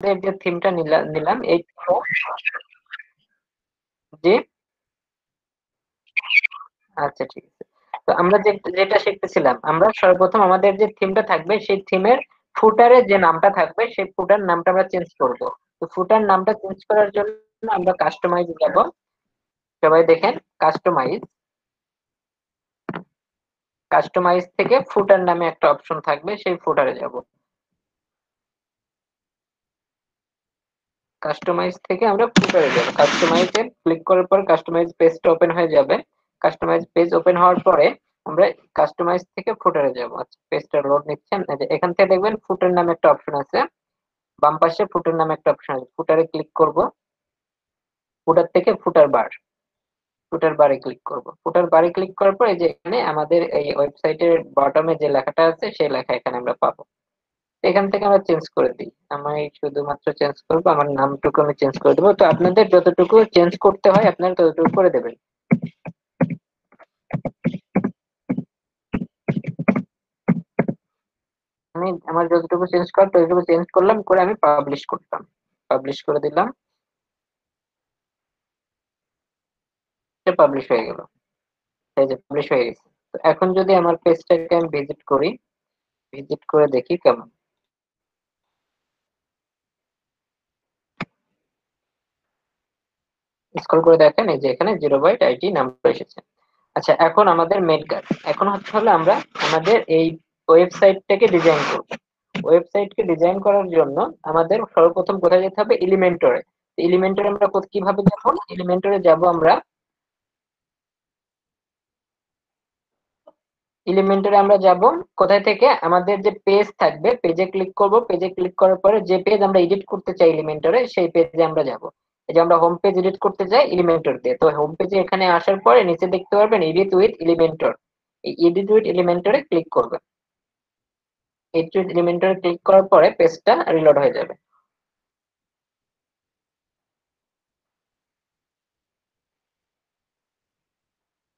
যে থিমটা নিলাম এই জি, আচ্ছা ঠিক আছে। তো আমরা যেটা শিখতেছিলাম, আমরা সর্বপ্রথম আমাদের যে থিমটা থাকবে সেই থিমের ফুটারে যে নামটা থাকবে সেই ফুটার নামটা আমরা চেঞ্জ করব। তো ফুটার নামটা চেঞ্জ করার জন্য আমরা কাস্টমাইজ যাব। সবাই দেখেন, কাস্টমাইজ, কাস্টমাইজ থেকে ফুটার নামে একটা অপশন থাকবে, সেই ফুটারে যাব। কাস্টমাইজ থেকে আমরা ফুটারে যাব। কাস্টমাইজে ক্লিক করার পর কাস্টমাইজ পেজটা ওপেন হয়ে যাবে। কাস্টমাইজ পেজ ওপেন হওয়ার পরে আমরা কাস্টমাইজ থেকে ফুটারে যাব। আচ্ছা, পেজটা লোড নিচ্ছেন। এই যে এখান থেকে দেখবেন ফুটার নামে একটা অপশন আছে, বাম পাশে ফুটার নামে একটা অপশন আছে, ফুটারে ক্লিক করব। ফুটার থেকে ফুটার বারে ক্লিক করব। ফুটার বারে ক্লিক করার পর এই যে এখানে আমাদের এই ওয়েবসাইটের বটমে যে লেখাটা আছে সেই লেখা এখানে আমরা পাবো। এখান থেকে আমরা চেঞ্জ করে দিই। আমি শুধুমাত্র চেঞ্জ করবো, আমার নামটুকু আমি চেঞ্জ করে দেবো। তো আপনাদের যতটুকু চেঞ্জ করতে হয় আপনারা ততটুকু করে দেবেন। আমি আমার যতটুকু চেঞ্জ করার ততটুকু চেঞ্জ করলাম, করে আমি পাবলিশ করতাম, পাবলিশ করে দিলাম। এটা পাবলিশ হয়ে গেল। এই যে পাবলিশ হয়ে গেছে। তো এখন যদি আমার পেজটাকে আমি ভিজিট করি, ভিজিট করে দেখি কেমন। স্ক্রল করে দেখেন, এই যে এখানে 0 বাইট আইডি নাম্বার এসেছে। আচ্ছা, এখন আমাদের মেন কাজ, এখন হচ্ছে হলো আমরা আমাদের এই ওয়েবসাইটটাকে ডিজাইন করব। ওয়েবসাইটকে ডিজাইন করার জন্য আমাদের সর্বপ্রথম কোথায় যেতে হবে? এলিমেন্টরে। এলিমেন্টরে আমরা কিভাবে যাব? এলিমেন্টরে যাব আমরা, এলিমেন্টরে আমরা যাব কোথায় থেকে? আমাদের যে পেজ থাকবে পেজে ক্লিক করব। পেজে ক্লিক করার পরে যে পেজ আমরা এডিট করতে চাই এলিমেন্টরে সেই পেজে আমরা যাব। এই যে আমরা হোম পেজ এডিট করতে চাই এলিমেন্টর দিয়ে, তো হোম পেজে এখানে আসার পরে নিচে দেখতে পারবেন এডিট উইথ এলিমেন্টর। এই এডিট উইথ এলিমেন্টরে ক্লিক করবেন। এডিট উইথ এলিমেন্টরে ক্লিক করার পরে পেজটা রিলোড হয়ে যাবে।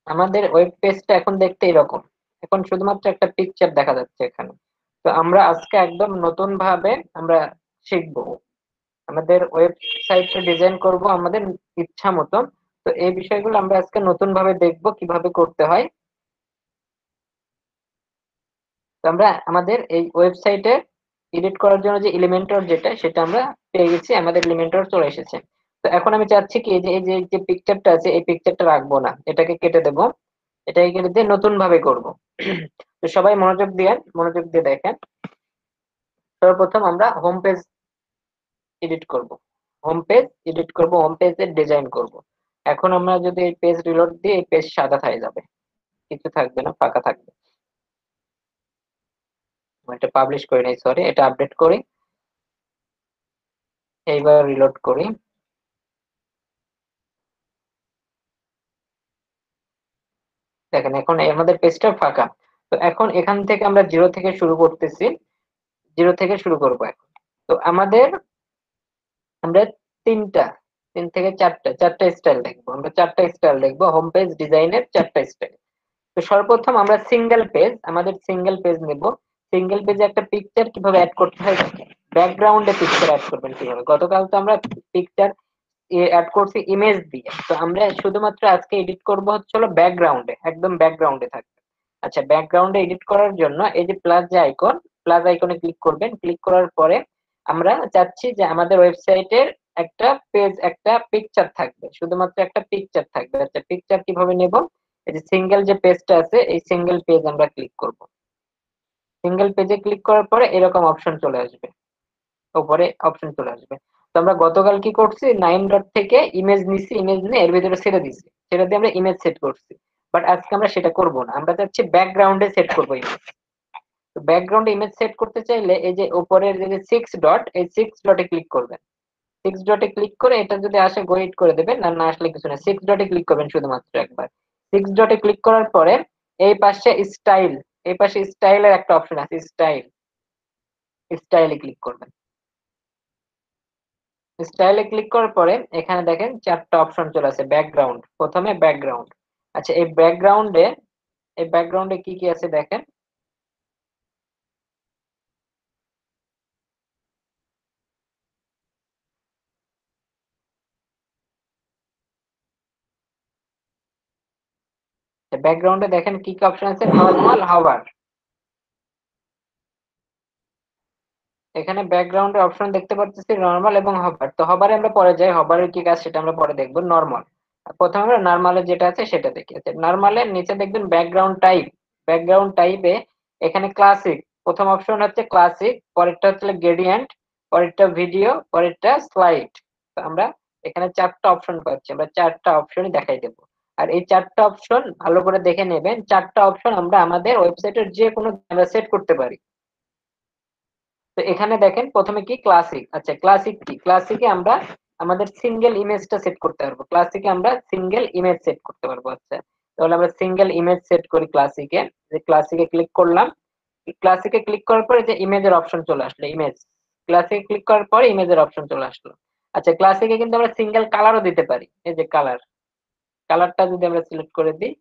আমাদের ওয়েব পেজটা এখন দেখতে এরকম। এখন শুধুমাত্র একটা পিকচার দেখা যাচ্ছে এখানে। তো আমরা আজকে একদম নতুন ভাবে আমরা শিখবো, আমাদের ওয়েবসাইটটা ডিজাইন করব আমাদের ইচ্ছা মতন। তো এই বিষয়গুলো আমরা আজকে নতুন ভাবে দেখবো কিভাবে করতে হয়। তো আমরা আমাদের এই ওয়েবসাইটে এডিট করার জন্য যে এলিমেন্টর যেটা সেটা আমরা পেয়ে গেছি, আমাদের এলিমেন্টর চলে এসেছে। তো এখন আমি চাচ্ছি কি, এই যে পিকচারটা আছে এই পিকচারটা রাখবো না, এটাকে কেটে দেবো। এটাকে কেটে দিয়ে নতুন ভাবে করব। তো সবাই মনোযোগ দিয়ে দেখেন। সর্বপ্রথম আমরা হোম পেজ এডিট করব, হোম পেজ এডিট করব, হোম পেজের ডিজাইন করব। এখন আমরা যদি এই পেজ রিলোড দিই এই পেজ সাদা হয়ে যাবে, কিছু থাকবে না, ফাঁকা থাকবে। এটা পাবলিশ করি নাই, সরি, এটা আপডেট করি। এইবার রিলোড করি। দেখেন এখন আমাদের পেজটা ফাঁকা। তো এখন এখান থেকে আমরা জিরো থেকে শুরু করতেছি, জিরো থেকে শুরু করবো এখন। তো আমরা তিনটা, তিন থেকে চারটা স্টাইল দেখবো, আমরা চারটা স্টাইল দেখবো, হোম পেজ ডিজাইনের চারটা স্টাইল। তো সর্বপ্রথম আমরা সিঙ্গেল পেজ নেব। সিঙ্গেল পেজে একটা পিকচার কিভাবে অ্যাড করতে হয় দেখেন। ব্যাকগ্রাউন্ডে পিকচার অ্যাড করবেন কিভাবে, গতকাল তো আমরা পিকচার অ্যাড করছি ইমেজ দিয়ে, তো আমরা শুধুমাত্র আজকে এডিট করব হচ্ছে হলো ব্যাকগ্রাউন্ডে, একদম ব্যাকগ্রাউন্ডে থাকবে। আচ্ছা, ব্যাকগ্রাউন্ডে এডিট করার জন্য এই যে প্লাস যে আইকন, প্লাস আইকনে ক্লিক করবেন। ক্লিক করার পরে আমরা চাচ্ছি যে আমাদের ওয়েবসাইটের একটা পেজ, একটা পিকচার থাকবে, শুধুমাত্র একটা পিকচার থাকবে। আচ্ছা, পিকচার কিভাবে নেব? এই যে সিঙ্গেল যে পেজটা আছে এই সিঙ্গেল পেজ আমরা ক্লিক করব। সিঙ্গেল পেজে ক্লিক করার পরে এরকম অপশন চলে আসবে, উপরে অপশন চলে আসবে। তো আমরা গতকাল কি করছি, 9 ডট থেকে ইমেজ নিছি, ইমেজ নিয়ে এর ভিতরে ছেড়ে দিছি, ছেড়ে দিয়ে আমরা ইমেজ সেট করছি। বাট আজকে আমরা সেটা করব না, আমরা চাচ্ছি ব্যাকগ্রাউন্ডে সেট করবো ইমেজ। তো ব্যাকগ্রাউন্ডে ইমেজ সেট করতে চাইলে এই যে উপরের যে 6 ডট, এই 6 ডটে ক্লিক করবেন। 6 ডটে ক্লিক করে এটা যদি আসে গো হিট করে দেবেন, আর না আসলে কিছু না, 6 ডটে ক্লিক করবেন শুধুমাত্র একবার। 6 ডটে ক্লিক করার পরে এই পাশে স্টাইল, এই পাশে স্টাইলের একটা অপশন আছে, স্টাইল, স্টাইলে ক্লিক করবেন। স্টাইলে ক্লিক করার পরে এখানে দেখেন চারটা অপশন চলে আসে। ব্যাকগ্রাউন্ড, প্রথমে ব্যাকগ্রাউন্ড। আচ্ছা, এই ব্যাকগ্রাউন্ডে কি কি আছে দেখেন। ব্যাকগ্রাউন্ডে দেখেন কি কি অপশন আছে, নরমাল, হভার। এখানে ব্যাকগ্রাউন্ডে অপশন দেখতে পাচ্ছি নরমাল এবং হবার। তো হবারে আমরা পরে যাই, হবারের কি কাজ সেটা আমরা পরে দেখবো। নরমাল, প্রথমে আমরা নরমালে যেটা আছে সেটা দেখি। আচ্ছা, নরমালের নিচে দেখবেন ব্যাকগ্রাউন্ড টাইপ। ব্যাকগ্রাউন্ড টাইপে এখানে ক্লাসিক, প্রথম অপশন হচ্ছে ক্লাসিক, পরেরটা হচ্ছে গ্রেডিয়েন্ট, পরেরটা ভিডিও, পরেরটা স্লাইড। তো আমরা এখানে চারটা অপশন পাচ্ছি, আমরা চারটা অপশনই দেখাই দেবো। আর এই চারটা অপশন ভালো করে দেখে নেবেন, চারটা অপশন আমরা আমাদের ওয়েবসাইটের যে কোনো আমরা সেট করতে পারি। তো এখানে দেখেন প্রথমে কি ক্লাসিক। আচ্ছা, ক্লাসিক কি, ক্লাসিকে আমরা আমাদের সিঙ্গেল ইমেজটা সেট করতে পারবো। ক্লাসিকে আমরা সিঙ্গেল ইমেজ সেট করতে পারবো। আচ্ছা, তাহলে আমরা সিঙ্গেল ইমেজ সেট করি ক্লাসিকে। যে ক্লাসিকে ক্লিক করলাম, ক্লাসিকে ক্লিক করার পরে যে ইমেজের অপশন চলে আসলো, ইমেজ, ক্লাসিকে ক্লিক করার পরে ইমেজের অপশন চলে আসলো। আচ্ছা, ক্লাসিকে কিন্তু আমরা সিঙ্গেল কালারও দিতে পারি। এই যে কালার, কালারটা যদি আমরা সিলেক্ট করে দিই,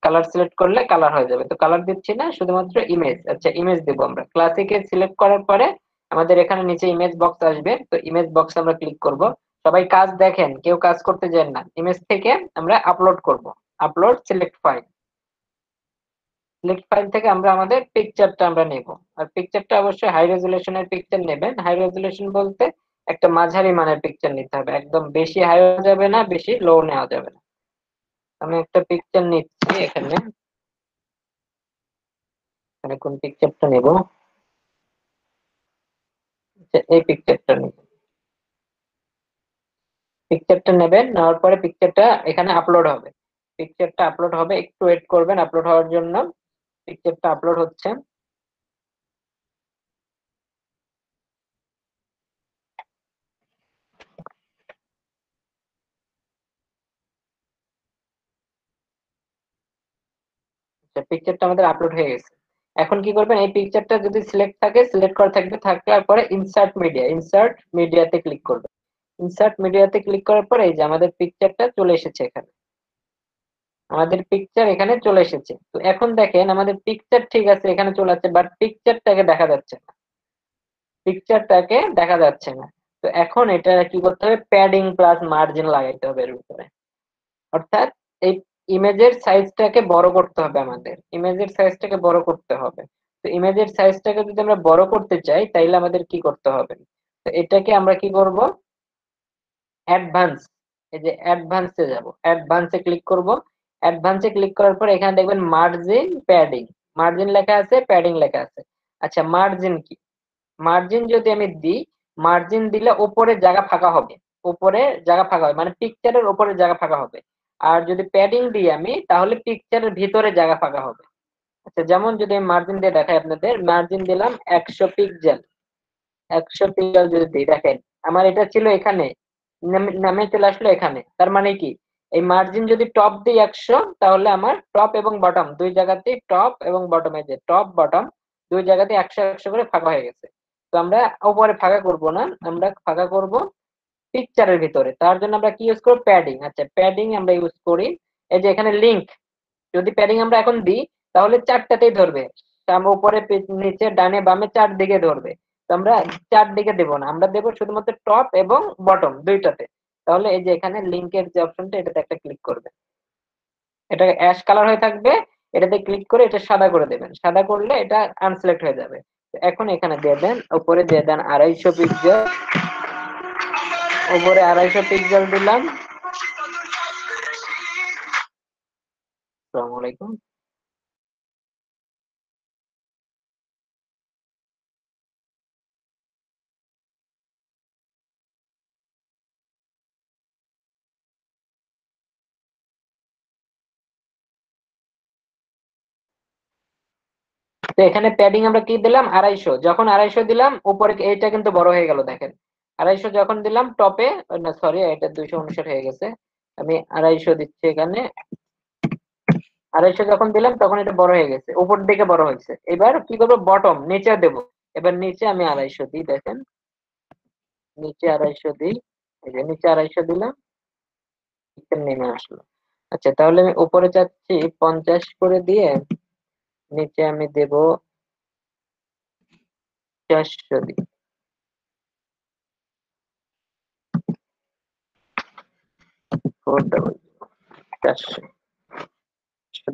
কালার সিলেক্ট করলে কালার হয়ে যাবে। তো কালার দিচ্ছি না, শুধুমাত্র ইমেজ। আচ্ছা, ইমেজ দেবো আমরা। ক্লাসিকে সিলেক্ট করার পরে আমাদের এখানে নিচে ইমেজ বক্স আসবে, তো ইমেজ বক্স আমরা ক্লিক করব। সবাই কাজ দেখেন, কেউ কাজ করতে যান না। ইমেজ থেকে আমরা আপলোড করব, upload select file. Select file থেকে আমরা আমাদের পিকচারটা আমরা নেব। আর পিকচারটা অবশ্যই হাই রেজুলেশনের পিকচার নেবেন। হাই রেজুলেশন বলতে একটা মাঝারি মানের পিকচার নিতে হবে, একদম বেশি হাই যাবে না, বেশি লো নেওয়া যাবে না। আমি একটা পিকচার নিচ্ছি এখানে। এখানে কোন পিকচারটা নেব, এই পিকচারটা নেবেন। পিকচারটা নেবেন, নেওয়ার পরে পিকচারটা এখানে আপলোড হবে। পিকচারটা আপলোড হবে, একটু ওয়েট করবেন আপলোড হওয়ার জন্য। পিকচারটা আপলোড হচ্ছে। পিকচারটা আমাদের আপলোড হয়ে গেছে। এখন কি করবেন, এই পিকচারটা যদি সিলেক্ট থাকে, সিলেক্ট করা থাকবে, থাকার পরে ইনসার্ট মিডিয়া, ইনসার্ট মিডিয়াতে ক্লিক করবেন। ইনসার্ট মিডিয়াতে ক্লিক করার পরে এই যে আমাদের পিকচারটা চলে এসেছে এখানে। আমাদের পিকচার এখানে চলে এসেছে। তো এখন দেখেন আমাদের পিকচার ঠিক আছে, এখানে চলে আসছে, বাট পিকচারটাকে দেখা যাচ্ছে না। পিকচারটাকে দেখা যাচ্ছে না। তো এখন এটা কি করতে হবে, প্যাডিং প্লাস মার্জিন লাগাইতে হবে এর উপরে। অর্থাৎ এই ইমেজের সাইজটাকে বড় করতে হবে, আমাদের ইমেজের সাইজটাকে বড় করতে হবে। তো ইমেজের সাইজটাকে যদি আমরা বড় করতে চাই তাইলে আমাদের কি করতে হবে, তো এটাকে আমরা কি করব, অ্যাডভান্স, এই যে অ্যাডভান্সে যাব, অ্যাডভান্সে ক্লিক করব। অ্যাডভান্সে ক্লিক করার পর এখানে দেখবেন মার্জিন প্যাডিং, মার্জিন লেখা আছে, প্যাডিং লেখা আছে। আচ্ছা, মার্জিন কি, মার্জিন যদি আমি দিই, মার্জিন দিলে উপরে জায়গা ফাঁকা হবে, উপরে জায়গা ফাঁকা হবে, মানে পিকচারের উপরে জায়গা ফাঁকা হবে। আর যদি প্যাডিং দিই আমি, তাহলে পিকচারের ভিতরে জায়গা ফাঁকা হবে। আচ্ছা, যেমন যদি আমি মার্জিন দিয়ে দেখাই আপনাদের, মার্জিন দিলাম 100 পিক্সেল। 100 পিক্সেল যদি দিই, দেখেন আমার এটা ছিল এখানে, নামে চলে আসলো এখানে। তার মানে কি, এই মার্জিন যদি টপ দিই 100, তাহলে আমার টপ এবং বটম দুই জায়গাতেই, টপ এবং বটমে যে টপ বটম দুই জায়গাতে 100 100 করে ফাঁকা হয়ে গেছে। তো আমরা উপরে ফাঁকা করব না, আমরা ফাঁকা করব পিকচারের ভিতরে। তার জন্য আমরা কি ইউজ করব, প্যাডিং। আচ্ছা, প্যাডিং আমরা ইউজ করি। এই যে এখানে লিংক, যদি প্যাডিং আমরা এখন দিই, তাহলে চারটাতেই ধরবে। আমরা উপরে নিচে ডানে বামে চারদিকে ধরবে। তো আমরা চারদিকে দেব না, আমরা দেব শুধুমাত্র টপ এবং বটম দুইটাতে। তাহলে এই যে এখানে লিংকের যে অপশনটা, এটাতে একটা ক্লিক করবে, এটা অ্যাশ কালার হয়ে থাকবে। এটাতে ক্লিক করে এটা সাদা করে দেবেন, সাদা করলে এটা আনসিলেক্ট হয়ে যাবে। তো এখন এখানে দিয়ে দেন, উপরে দিয়ে দেন 250 পিক্সেল, উপরে 250 পিক্সেল দিলাম। আসসালামু আলাইকুম। তো এখানে প্যাডিং আমরা কি দিলাম, 250। যখন 250 দিলাম, উপরে এইটা কিন্তু বড় হয়ে গেল, দেখেন। 250 যখন দিলাম টপে, না সরি, এটা 259 হয়ে গেছে। আমি 250 দিচ্ছি এখানে। 250 যখন দিলাম তখন এটা বড় হয়ে গেছে, উপর দিকে বড় হয়েছে। এবার কি করবো, বটম নিচে দেব। এবার নিচে আমি 250 দিই, দেখেন নিচে 250 দিই। এই যে নিচে 250 দিলাম, নিচে নেমে আসলো। আচ্ছা, তাহলে আমি উপরে চাচ্ছি 50 করে দিয়ে, নিচে আমি দেব 400 দিই। 400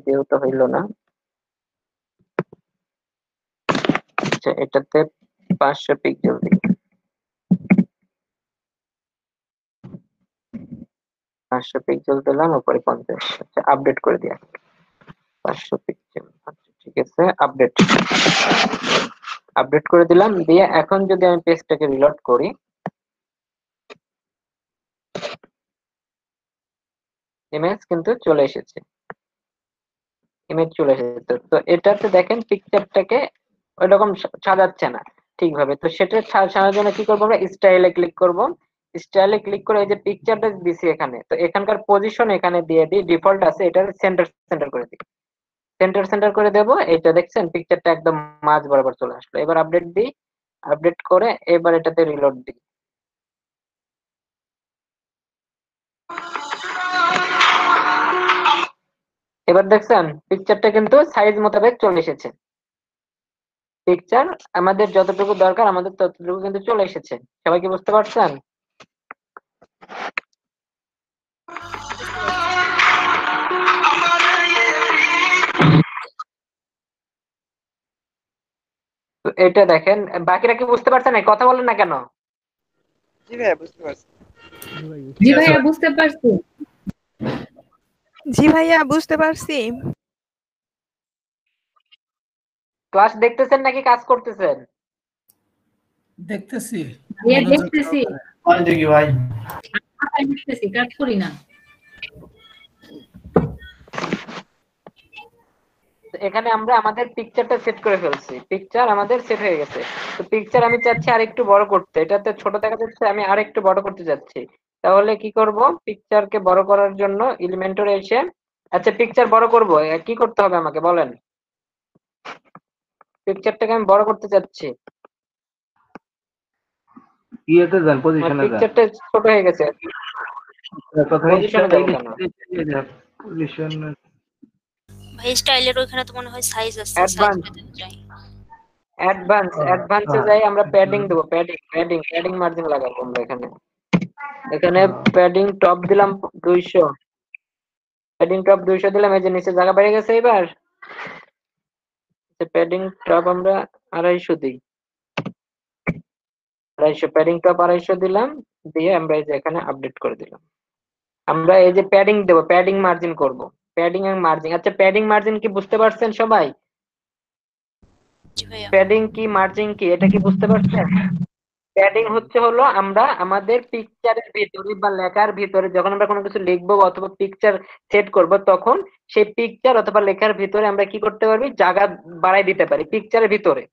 যেহেতু হইলো না, আচ্ছা এটাতে 500 পিক্সেল দিই, 500 পিক্সেল দিলাম, উপরে 50। আচ্ছা আপডেট করে দিই, 500 পিক্সেল। আচ্ছা ঠিক আছে, আপডেট আপডেট করে দিলাম। দিয়ে এখন যদি আমি পেজটাকে রিলোড করি, ইমেজ কিন্তু চলে এসেছে, ইমেজ চলে এসেছে। তো এটাতে দেখেন পিকচারটাকে ওইরকম সাজাচ্ছে না ঠিকভাবে। তো সেটা সাজানোর জন্য কি করবো, আমরা স্টাইলে ক্লিক করব। স্টাইলে ক্লিক করে এই যে পিকচারটা দিছি এখানে, তো এখানকার পজিশন এখানে দিয়ে দিই, ডিফল্ট আছে, এটা সেন্টার সেন্টার করে দিই, সেন্টার সেন্টার করে দেব। এটা দেখছেন পিকচারটা একদম মাঝ বরাবর চলে আসলো। এবার আপডেট দিই, আপডেট করে এবার এটাতে রিলোড দিই। এবার দেখছেন পিকচারটা কিন্তু সাইজ মোতাবেক চলে এসেছে। পিকচার আমাদের যতটুকু দরকার আমাদের ততটুকু কিন্তু চলে এসেছে। সবাই কি বুঝতে পারছেন? বুঝতে পারছি। তো এটা দেখেন, বাকিরা কি বুঝতে পারছেন? এই কথা বলেন না কেন? জি ভাইয়া বুঝতে পারছি। জি ভাইয়া বুঝতে পারছি। জি ভাইয়া বুঝতে পারছি। ক্লাস দেখতেছেন নাকি কাজ করতেছেন? দেখতেছি, ভাইয়া মনোযোগ দেখতেছি, সহকারে। দেখি ভাই, দেখতেছি, কাজ করি না। তো এখানে আমরা আমাদের পিকচারটা সেট করে ফেলছি, পিকচার আমাদের সেট হয়ে গেছে। তো পিকচার আমি চাচ্ছি আরেকটু বড় করতে, এটাতে ছোট দেখা যাচ্ছে, আমি আরেকটু বড় করতে যাচ্ছি। তাহলে কি করব, পিকচারকে বড় করার জন্য এলিমেন্টরে এসে, আচ্ছা পিকচার বড় করব, কি করতে হবে আমাকে বলেন? পিকচারটাকে আমি বড় করতে চাচ্ছি, ইয়েতে যান, আমার পজিশনে যান। পিকচারটা ছোট হয়ে গেছে, প্রথমে পজিশনে যাবো কেন? পজিশন ভাই স্টাইলের ওখানে তো মনে হয় সাইজ আছে, অ্যাডভান্স, সাইজটা দিতে চাই। অ্যাডভান্সে যাই, আমরা প্যাডিং দেবো, প্যাডিং মার্জিন লাগাবো আমরা এখানে। এখানে প্যাডিং টপ দিলাম 200, প্যাডিং টপ 200 দিলাম, এই যে নিচে জায়গা বেড়ে গেছে। এবার প্যাডিং টপ আমরা 250 দিই, 250 প্যাডিং টপ 250 দিলাম। দিয়ে আমরা এই যে এখানে আপডেট করে দিলাম। আমরা এই যে প্যাডিং দেবো, প্যাডিং মার্জিন করব, প্যাডিং এন্ড মার্জিন। আচ্ছা প্যাডিং মার্জিন কি বুঝতে পারছেন সবাই? জি ভাইয়া। প্যাডিং কি মার্জিন কি এটা কি বুঝতে পারছেন? প্যাডিং হচ্ছে হলো আমরা আমাদের পিকচারের ভিতরে বা লেখার ভিতরে যখন আমরা কোনো কিছু লিখবো অথবা পিকচার সেট করব, তখন সেই পিকচার অথবা লেখার ভিতরে আমরা কি করতে পারি, জায়গা বাড়াই দিতে পারি। পিকচারের ভিতরে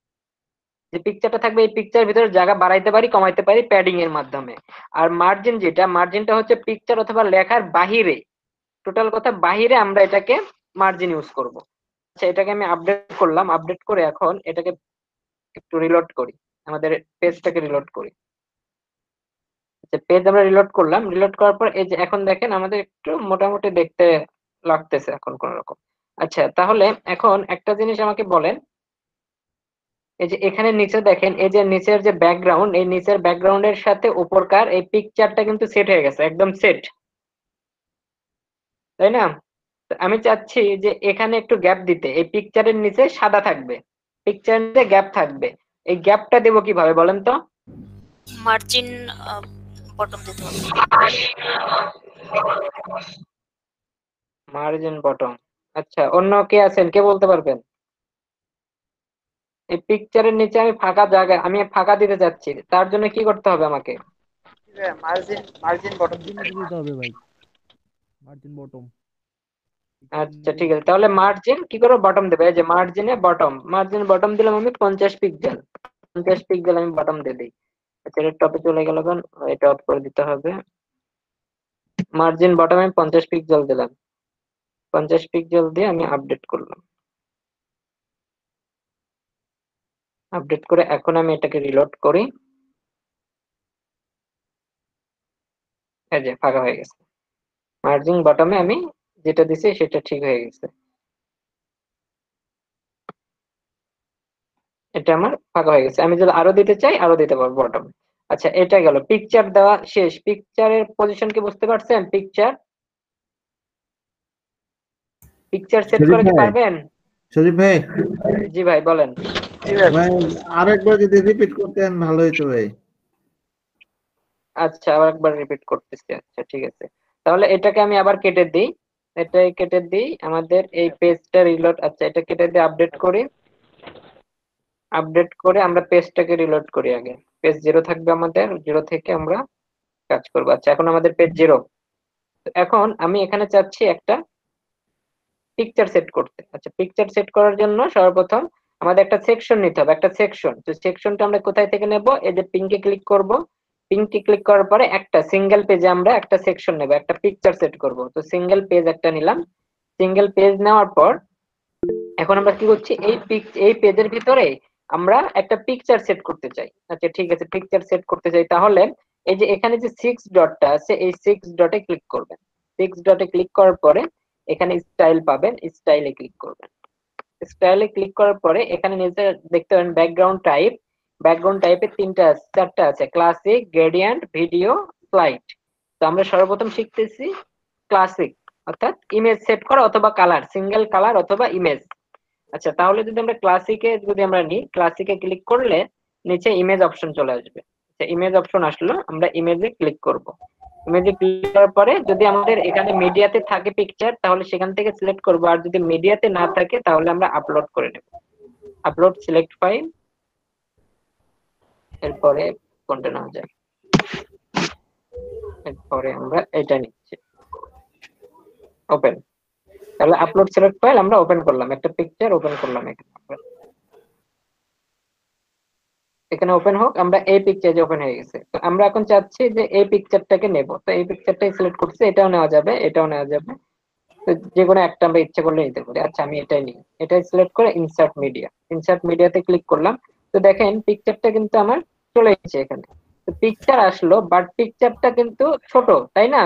যে পিকচারটা থাকবে এই পিকচারের ভিতরে জায়গা বাড়াইতে পারি, কমাইতে পারি প্যাডিং এর মাধ্যমে। আর মার্জিন যেটা, মার্জিনটা হচ্ছে পিকচার অথবা লেখার বাহিরে, টোটাল কথা বাহিরে আমরা এটাকে মার্জিন ইউজ করব। আচ্ছা এটাকে আমি আপডেট করলাম, আপডেট করে এখন এটাকে একটু রিলোড করি, আমাদের পেজটাকে রিলোড করি। পেজ আমরা রিলোড করলাম, রিলোড করার পর এই যে এখন দেখেন আমাদের একটু মোটামুটি দেখতে লাগতেছে এখন কোন রকম। আচ্ছা তাহলে এখন একটা জিনিস আমাকে বলেন, এই যে এখানে নিচে দেখেন, এই যে নিচের যে ব্যাকগ্রাউন্ড, এই নিচের ব্যাকগ্রাউন্ডের সাথে উপরকার এই পিকচারটা কিন্তু সেট হয়ে গেছে, একদম সেট, তাই না? তো আমি চাচ্ছি যে এখানে একটু গ্যাপ দিতে, এই পিকচারের নিচে সাদা থাকবে, পিকচারের নিচে গ্যাপ থাকবে। এই গ্যাপটা দেবো কিভাবে বলেন তো? মার্জিন বটম দিতে হবে। Margin bottom. আচ্ছা অন্য কে আছেন, কে বলতে পারবেন? এই পিকচারের নিচে আমি ফাঁকা জায়গা, আমি ফাঁকা দিতে যাচ্ছি, তার জন্য কি করতে হবে আমাকে? জি ভাইয়া, মার্জিন বটম মার্জিন দিতে হবে ভাই, মার্জিন বটম। আচ্ছা ঠিক আছে, তাহলে মার্জিন কি করে বটম দেবে, এই যে মার্জিনে বটম, মার্জিন বটম দিলাম আমি 50 পিক্সেল, 50 পিক্সেল আমি বটম দিয়ে দিই। আচ্ছা এটা টপে চলে গেল কেন, এটা অফ করে দিতে হবে। মার্জিন বটম আমি 50 পিক্সেল দিলাম, 50 পিক্সেল দিয়ে আমি আপডেট করলাম। আপডেট করে এখন আমি এটাকে রিলোড করি, এই যে ফাঁকা হয়ে গেছে। মার্জিন বটমে আমি যেটা দিছি সেটা ঠিক হয়ে গেছে, এটা আমার ফাঁকা হয়ে গেছে। আমি যদি আরো দিতে চাই আরো দিতে পারবো বটম। আচ্ছা এটা গেল, পিকচার দেওয়া শেষ। পিকচারের পজিশন কি বুঝতে পারছেন? পিকচার পিকচার সেট শরীফ করে কি ভাই পারবেন? শরীফ ভাই জি ভাই বলেন। জি ভাই ভাই আরেকবার যদি রিপিট করতেন ভালো হতো ভাই। আচ্ছা আবার একবার রিপিট করতেছি। আচ্ছা ঠিক আছে, তাহলে এটাকে আমি আবার কেটে দিই, এটাই কেটে দিই, আমাদের এই পেজটা রিলোড, আচ্ছা এটা কেটে দিয়ে আপডেট করি, আপডেট করে আমরা পেজটাকে রিলোড করি। আগে পেজ 0 থাকবে, আমাদের 0 থেকে আমরা কাজ করবো। আচ্ছা এখন আমাদের পেজ 0। এখন আমি এখানে চাচ্ছি একটা পিকচার সেট করতে। আচ্ছা পিকচার সেট করার জন্য সর্বপ্রথম আমাদের একটা সেকশন নিতে হবে, একটা সেকশন। তো সেকশনটা আমরা কোথায় থেকে নেব? এই যে পিঙ্কে ক্লিক করব, পিঙ্কে ক্লিক করার পরে একটা সিঙ্গেল পেজে আমরা একটা সেকশন নেব, একটা পিকচার সেট করব। তো সিঙ্গেল পেজ একটা নিলাম, সিঙ্গেল পেজ নেওয়ার পর এখন আমরা কি করছি, এই পেজের ভিতরে আমরা একটা পিকচার সেট করতে চাই। আচ্ছা ঠিক আছে, পিকচার সেট করতে চাই, তাহলে এই যে এখানে যে 6 ডটটা আছে, এই 6 ডটে ক্লিক করবেন। 6 ডটে ক্লিক করার পরে এখানে স্টাইল পাবেন, স্টাইলে ক্লিক করবেন। স্টাইলে ক্লিক করার পরে এখানে নিচে দেখতে পাবেন ব্যাকগ্রাউন্ড টাইপ। ব্যাকগ্রাউন্ড টাইপের 4টা আছে, ক্লাসিক, গ্রেডিয়েন্ট, ভিডিও, স্লাইড। তো আমরা সর্বপ্রথম শিখতেছি ক্লাসিক, অর্থাৎ ইমেজ সেট করা অথবা কালার, সিঙ্গেল কালার অথবা ইমেজ। আচ্ছা তাহলে যদি আমরা ক্লাসিকে যদি আমরা নিই, ক্লাসিকে ক্লিক করলে নিচে ইমেজ অপশন চলে আসবে। আচ্ছা ইমেজ অপশন আসলো, আমরা ইমেজে ক্লিক করব। ইমেজে ক্লিক করার পরে যদি আমাদের এখানে মিডিয়াতে থাকে পিকচার, তাহলে সেখান থেকে সিলেক্ট করব, আর যদি মিডিয়াতে না থাকে তাহলে আমরা আপলোড করে নেব। আপলোড, সিলেক্ট ফাইল, এরপরে কোনটা নেওয়া যায়, এরপরে আমরা এটা নিচ্ছি, ওপেন। তাহলে আপলোড সিলেক্ট ফাইল আমরা ওপেন করলাম, একটা পিকচার ওপেন করলাম এখানে ওপেন হোক, আমরা এই পিকচার যে ওপেন হয়ে গেছে। তো আমরা এখন চাচ্ছি যে এই পিকচারটাকে নেব, তো এই পিকচারটাই সিলেক্ট করছি, এটাও নেওয়া যাবে, এটাও নেওয়া যাবে, তো যে কোনো একটা আমরা ইচ্ছা করলে নিতে পারি। আচ্ছা আমি এটাই নিই, এটাই সিলেক্ট করে ইনসার্ট মিডিয়া, ইনসার্ট মিডিয়াতে ক্লিক করলাম। তো দেখেন পিকচারটা কিন্তু আমার চলে এসেছে এখানে। তো পিকচার আসলো, বাট পিকচারটা কিন্তু ছোট, তাই না?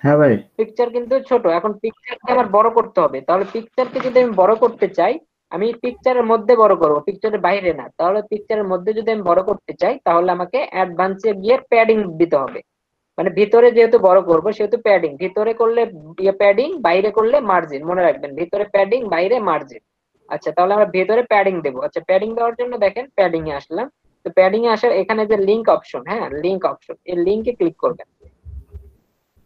হ্যাঁ ভাই। পিকচার কিন্তু ছোট, এখন পিকচারকে আমার বড় করতে হবে। তাহলে পিকচারকে যদি আমি বড় করতে চাই, আমি পিকচারের মধ্যে বড় করবো, পিকচারের বাইরে না। তাহলে পিকচারের মধ্যে যদি আমি বড় করতে চাই, তাহলে আমাকে অ্যাডভান্সে গিয়ে প্যাডিং দিতে হবে। মানে ভিতরে যেহেতু বড় করবো সেহেতু প্যাডিং, ভিতরে করলে প্যাডিং, বাইরে করলে মার্জিন, মনে রাখবেন ভিতরে প্যাডিং, বাইরে মার্জিন। আচ্ছা তাহলে আমরা ভেতরে প্যাডিং দেবো। আচ্ছা প্যাডিং দেওয়ার জন্য দেখেন প্যাডিং এ আসলাম। তো প্যাডিং এ আসার এখানে যে লিঙ্ক অপশন, হ্যাঁ লিঙ্ক অপশন, এই লিঙ্কে ক্লিক করবেন।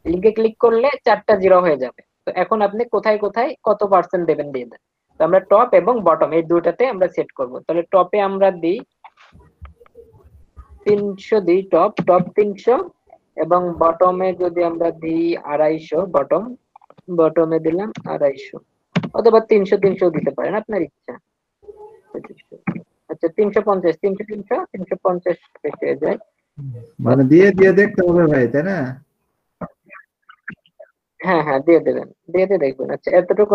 লিঙ্কে ক্লিক করলে 4টা 0 হয়ে যাবে। তো এখন আপনি কোথায় কোথায় কত পার্সেন্ট দেবেন দিয়ে দেন। তো আমরা টপ এবং বটম এই দুটাতে আমরা সেট করব। তাহলে টপে আমরা দিই 300, দিই টপ, টপ 300, এবং বটমে যদি আমরা দিই 250, বটম, বটমে দিলাম 250, অথবা 300 300 দিতে পারেন, আপনার ইচ্ছা। আচ্ছা 350, 300 300 350 বেশি হয়ে যায়। মানে দিয়ে দিয়ে দেখতে হবে ভাই, তাই না? হ্যাঁ হ্যাঁ দিয়ে দেবেন, দিয়ে দিয়ে দেখবেন। আচ্ছা এতটুকু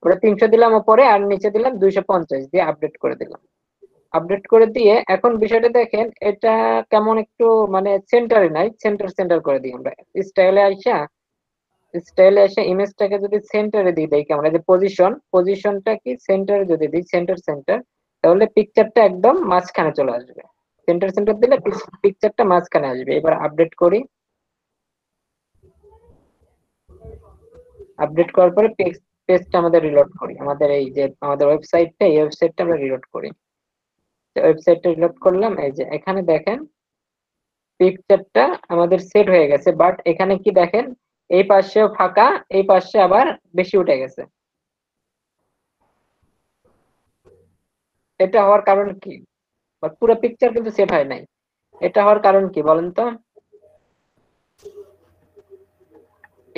আমরা 300 দিলাম উপরে, আর নিচে দিলাম 250 দিয়ে আপডেট করে দিলাম। আপডেট করে দিয়ে এখন বিষয়টা দেখেন, এটা কেমন একটু মানে সেন্টারে নাই, সেন্টার সেন্টার করে দিই আমরা। স্টাইলে আইসা, স্টাইলে এসে ইমেজটাকে যদি সেন্টারে দিয়ে দেই, আমরা যে পজিশন, পজিশনটা কি সেন্টারে যদি দিই, সেন্টার সেন্টার, তাহলে পিকচারটা একদম মাঝখানে চলে আসবে। সেন্টার সেন্টার দিলে পিকচারটা মাঝখানে আসবে। এবার আপডেট করি, আপডেট করার পরে পেজটা আমাদের রিলোড করি, আমাদের এই যে আমাদের ওয়েবসাইটটা, এই ওয়েবসাইটটা আমরা রিলোড করি। ওয়েবসাইটটা রিলোড করলাম, এই যে এখানে দেখেন পিকচারটা আমাদের সেট হয়ে গেছে, বাট এখানে কি দেখেন, এই পাশেও ফাঁকা, এই পাশে আবার বেশি উঠে গেছে। এটা হওয়ার কারণ কি? বা পুরো পিকচার কিন্তু সেট হয় নাই, এটা হওয়ার কারণ কি বলেন তো?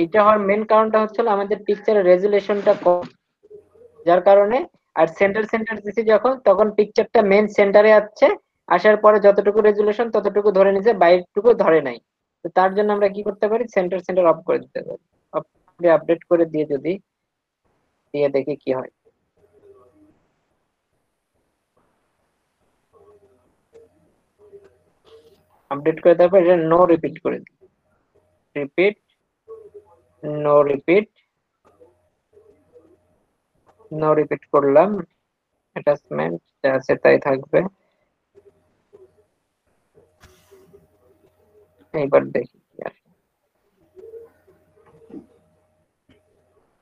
এটা হওয়ার মেন কারণটা হচ্ছে আমাদের পিকচারের রেজুলেশনটা কম, যার কারণে। আর সেন্টার সেন্টার দিছি যখন, তখন পিকচারটা মেন সেন্টারে আসছে, আসার পরে যতটুকু রেজুলেশন ততটুকু ধরে নিছে, বাইরেটুকু ধরে নাই। তো তার জন্য আমরা কি করতে পারি, সেন্টার সেন্টার অফ করে দিতে পারি। আপডেট করে দিয়ে যদি দিয়ে দেখি কি হয়। আপডেট করে তারপর এটা নো রিপিট করে দিই, repeat, no repeat, no repeat করলাম। অ্যাটাচমেন্ট যা আছে তাই থাকবে। এইবার দেখি কি আসে।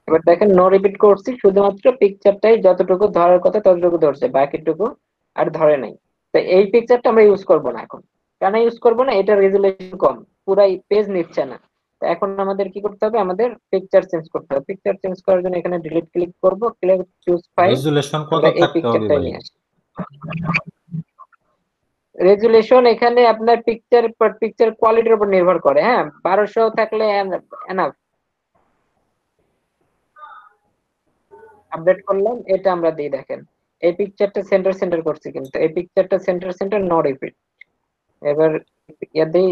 এবার দেখেন নো রিপিট করছি, শুধুমাত্র পিকচারটাই যতটুকু ধরার কথা ততটুকু ধরছে, বাকিটুকু আর ধরে নাই। তো এই পিকচারটা আমরা ইউজ করব না এখন। কেন ইউজ করব না? এটা রেজুলেশন কম, পুরাই পেজ নিচ্ছে না। তো এখন আমাদের কি করতে হবে? আমাদের পিকচার চেঞ্জ করতে হবে। পিকচার চেঞ্জ করার জন্য এখানে ডিলিট ক্লিক করব, ক্লিক চুজ ফাইল, রেজুলেশন কত আমরা এই থাকতে হবে পিকচারটা ভাই? নিয়ে আসি। রেজুলেশন এখানে আপনার পিকচার কোয়ালিটির উপর নির্ভর করে। হ্যাঁ, 1200 থাকলে এনাফ। আপডেট করলাম, এটা আমরা দিই। দেখেন এই পিকচারটা সেন্টার করছি, কিন্তু এই পিকচারটা সেন্টার নো রিপিট। এবার ইয়াদি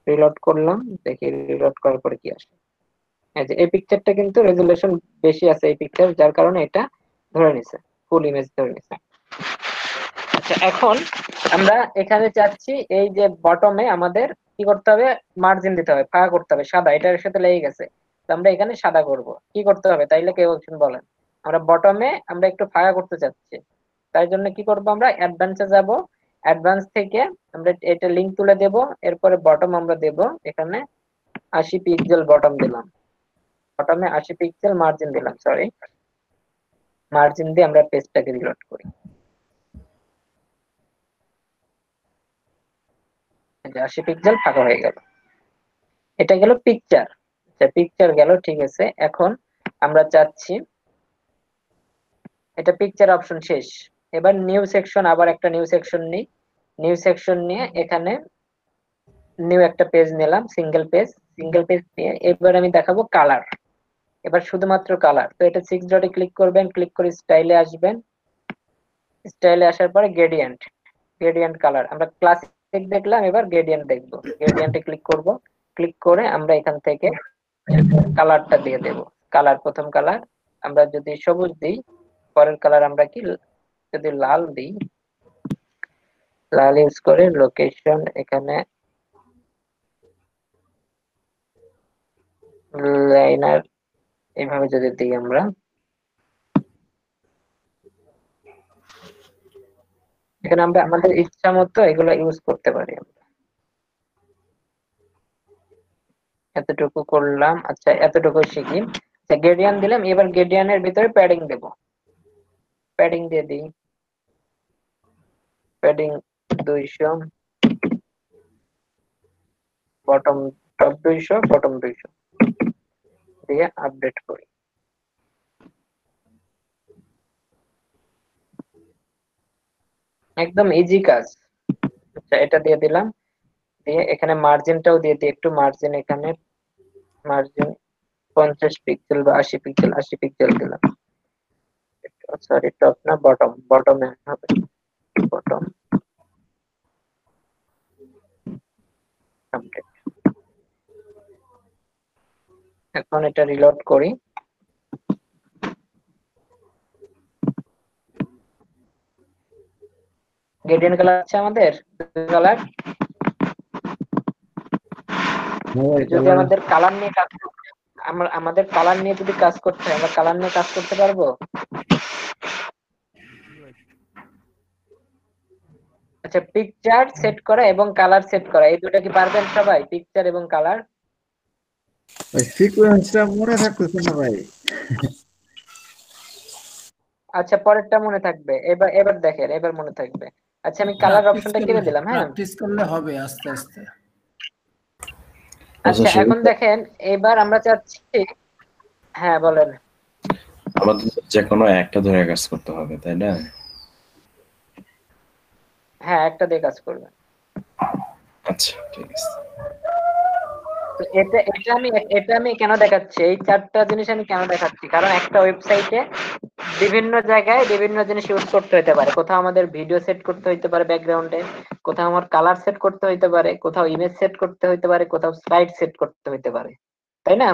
রিলোড করলাম, দেখি রিলোড করার পরে কি আসে। এই যে এই পিকচারটা কিন্তু রেজুলেশন বেশি আছে এই পিকচার, যার কারণে এটা ধরে নিছে, ফুল ইমেজ ধরে নিছে। আচ্ছা, এখন আমরা এখানে চাচ্ছি এই যে বটমে আমাদের কি করতে হবে? মার্জিন দিতে হবে, ফাঁকা করতে হবে, সাদা এটার সাথে লেগে গেছে। তো আমরা এখানে সাদা করব, কি করতে হবে তাইলে কেউ একজন বলেন। আমরা বটমে আমরা একটু ফাঁকা করতে চাচ্ছি, তাই জন্য কি করব? আমরা অ্যাডভান্সে যাব, অ্যাডভান্স থেকে আমরা এটা লিংক তুলে দেব, এরপরে বটম আমরা দেব এখানে 80 পিক্সেল বটম দিলাম, বটমে 80 পিক্সেল মার্জিন দিলাম, সরি মার্জিন দিয়ে আমরা পেজটাকে রিলোড করি। 80 পিক্সেল ফাঁকা হয়ে গেল। এটা গেল পিকচার। আচ্ছা, পিকচার গেল, ঠিক আছে। এখন আমরা চাচ্ছি, এটা পিকচার অপশন শেষ। এবার নিউ সেকশন, আবার একটা নিউ সেকশন নিই। নিউ সেকশন নিয়ে এখানে নিউ একটা পেজ নিলাম, সিঙ্গেল পেজ নিয়ে এবার আমি দেখাবো কালার। এবার শুধুমাত্র কালার। তো এটা 6 ডটে ক্লিক করবেন, ক্লিক করে স্টাইলে আসবেন, স্টাইলে আসার পরে গ্রেডিয়েন্ট কালার। আমরা ক্লাসিক দেখলাম, এবার গ্রেডিয়েন্ট দেখবো। গ্রেডিয়েন্টে ক্লিক করব, ক্লিক করে আমরা এখান থেকে কালারটা দিয়ে দেব। কালার, প্রথম কালার আমরা যদি সবুজ দিই, পরের কালার আমরা কি যদি লাল দিই, লাল ইউজ করে লোকেশন এখানে লাইনার এইভাবে যদি দিই, আমরা এখানে আমরা আমাদের ইচ্ছা মতো এগুলো ইউজ করতে পারি। আমরা এতটুকু করলাম। আচ্ছা, এতটুকু শিখি। আচ্ছা, গ্রেডিয়েন্ট দিলাম, এবার গ্রেডিয়েন্টের ভিতরে প্যাডিং দেব। প্যাডিং দিয়ে দিই, প্যাডিং 200, বটম টপ 200, বটম 200 দিয়ে আপডেট করি। একদম ইজি কাজ। আচ্ছা, এটা দিয়ে দিলাম, দিয়ে এখানে মার্জিনটাও দিয়ে দিই একটু। মার্জিন এখানে মার্জিন 50 পিক্সেল বা 80 পিক্সেল, 80 পিক্সেল দিলাম। সরি, টপ না, বটমে হবে, বটম আপডেট। এখন এটা রিলোড করি। গ্রেডিয়েন্ট কালার আছে আমাদের কালার। যদি আমাদের কালার নিয়ে কাজ করতে, আমাদের কালার নিয়ে যদি কাজ করতে হয়, আমরা কালার নিয়ে কাজ করতে পারবো। আচ্ছা, পিকচার সেট করা এবং কালার সেট করা, এই দুটো কি পারবেন সবাই? পিকচার এবং কালার। ভাই সিকোয়েন্সটা মনে থাকতেছে না ভাই। আচ্ছা, পরেরটা মনে থাকবে। এবার দেখেন, এবার মনে থাকবে। আচ্ছা, আমি কালার অপশনটা কেটে দিলাম। হ্যাঁ, প্র্যাকটিস করলে হবে আস্তে আস্তে। আচ্ছা, এখন দেখেন এবার আমরা চাচ্ছি, হ্যাঁ বলেন। আমাদের যে কোনো একটা ধরে কাজ করতে হবে, তাই না? হ্যাঁ, একটা দিয়ে কাজ করবেন। আচ্ছা, ঠিক আছে। তো এটা আমি কেন দেখাচ্ছি, এই চারটা জিনিস আমি কেন দেখাচ্ছি, কারণ একটা ওয়েবসাইটে বিভিন্ন জায়গায় বিভিন্ন জিনিস ইউজ করতে হতে পারে। কোথাও আমাদের ভিডিও সেট করতে হইতে পারে ব্যাকগ্রাউন্ডে, কোথাও আমার কালার সেট করতে হইতে পারে, কোথাও ইমেজ সেট করতে হইতে পারে, কোথাও স্লাইড সেট করতে হইতে পারে, তাই না?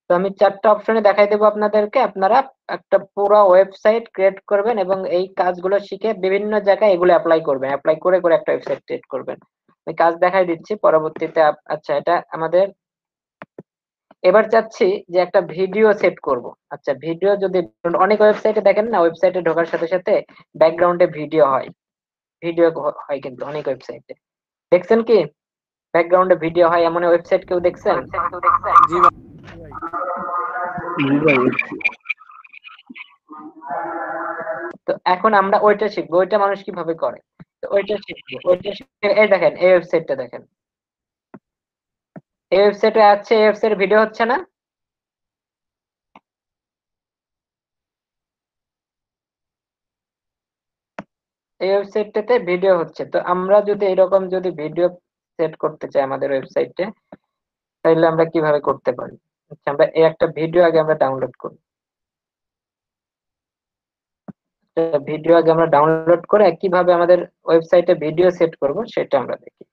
তো আমি চারটা অপশনে দেখাই দেবো আপনাদেরকে। আপনারা একটা পুরো ওয়েবসাইট ক্রিয়েট করবেন এবং এই কাজগুলো শিখে বিভিন্ন জায়গায় এগুলো অ্যাপ্লাই করবেন, অ্যাপ্লাই করে করে একটা ওয়েবসাইট ক্রিয়েট করবেন। আমি কাজ দেখাই দিচ্ছি পরবর্তীতে। আচ্ছা, এটা আমাদের এবার চাচ্ছি যে একটা ভিডিও সেট করব। আচ্ছা, ভিডিও যদি অনেক ওয়েবসাইটে দেখেন না, ওয়েবসাইটে ঢোকার সাথে সাথে ব্যাকগ্রাউন্ডে ভিডিও হয়, কিন্তু অনেক ওয়েবসাইটে দেখছেন কি ব্যাকগ্রাউন্ডে ভিডিও হয় এমন ওয়েবসাইট কেউ দেখছেন? জি ভাই তো এখন আমরা ওইটা শিখবো, ওইটা মানুষ কিভাবে করে। তো ওইটা শিখবো, ওইটা শিখে এই দেখেন এই ওয়েবসাইটটা দেখেন, এই ওয়েবসাইটে আছে, এই ওয়েবসাইটের ভিডিও হচ্ছে না? এই ওয়েবসাইটটাতে ভিডিও হচ্ছে। তো আমরা যদি এরকম যদি ভিডিও সেট করতে চাই আমাদের ওয়েবসাইটে, তাহলে আমরা কিভাবে করতে পারি? আচ্ছা, আমরা এই একটা ভিডিও আগে আমরা ডাউনলোড করি। ভিডিও আগে আমরা ডাউনলোড করে কিভাবে আমাদের ওয়েবসাইটে ভিডিও সেট করব সেটা আমরা দেখি।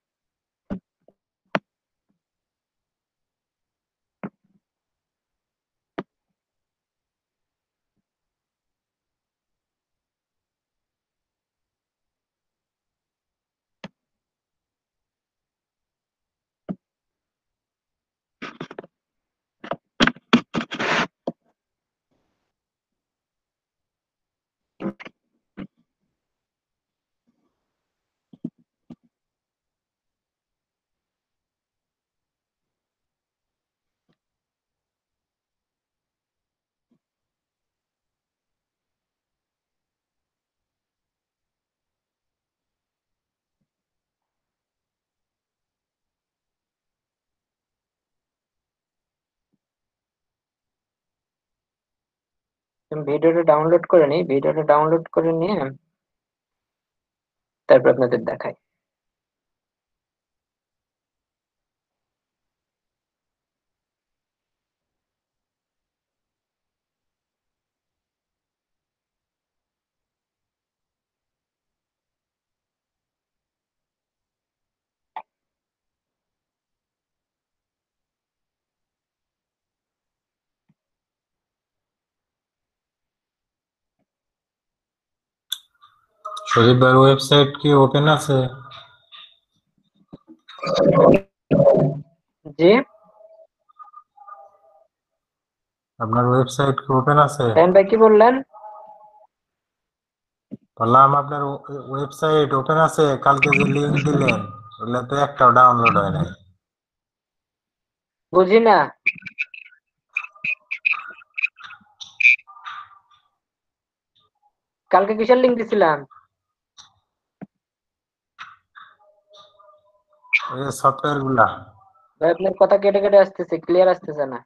ভিডিওটা ডাউনলোড করে নিই, ভিডিওটা ডাউনলোড করে নিয়ে তারপর আপনাদের দেখাই। শরীফ ভাইয়ের ওয়েবসাইট কি ওপেন আছে? জি, আপনার ওয়েবসাইট কি ওপেন আছে? ভাই কি বললেন? বললাম আপনার ওয়েবসাইট ওপেন আছে? কালকে যে লিংক দিলেন ওগুলা তো একটাও ডাউনলোড হয় নাই। বুঝি না। কালকে কিসের লিংক দিছিলাম? ওই সফটওয়্যার গুলা। ভাই আপনার কথা কেটে কেটে আসতেছে, ক্লিয়ার আসতেছে না।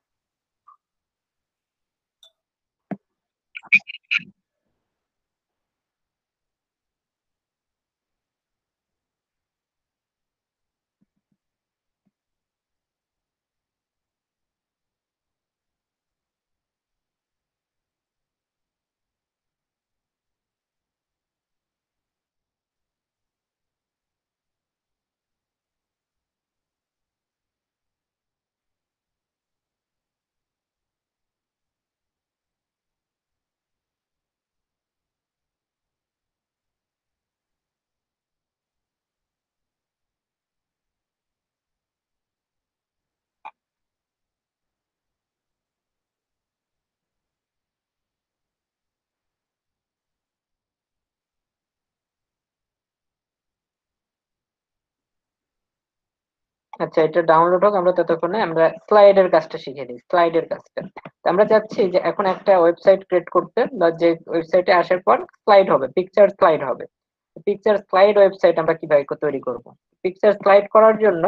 আচ্ছা, এটা ডাউনলোড হোক, আমরা ততক্ষণে আমরা স্লাইডের কাজটা শিখে নিই, স্লাইডের কাজটা। তো আমরা চাচ্ছি যে এখন একটা ওয়েবসাইট ক্রিয়েট করতে, বা যে ওয়েবসাইটে আসার পর স্লাইড হবে, পিকচার স্লাইড হবে। পিকচার স্লাইড ওয়েবসাইট আমরা কিভাবে তৈরি করব? পিকচার স্লাইড করার জন্য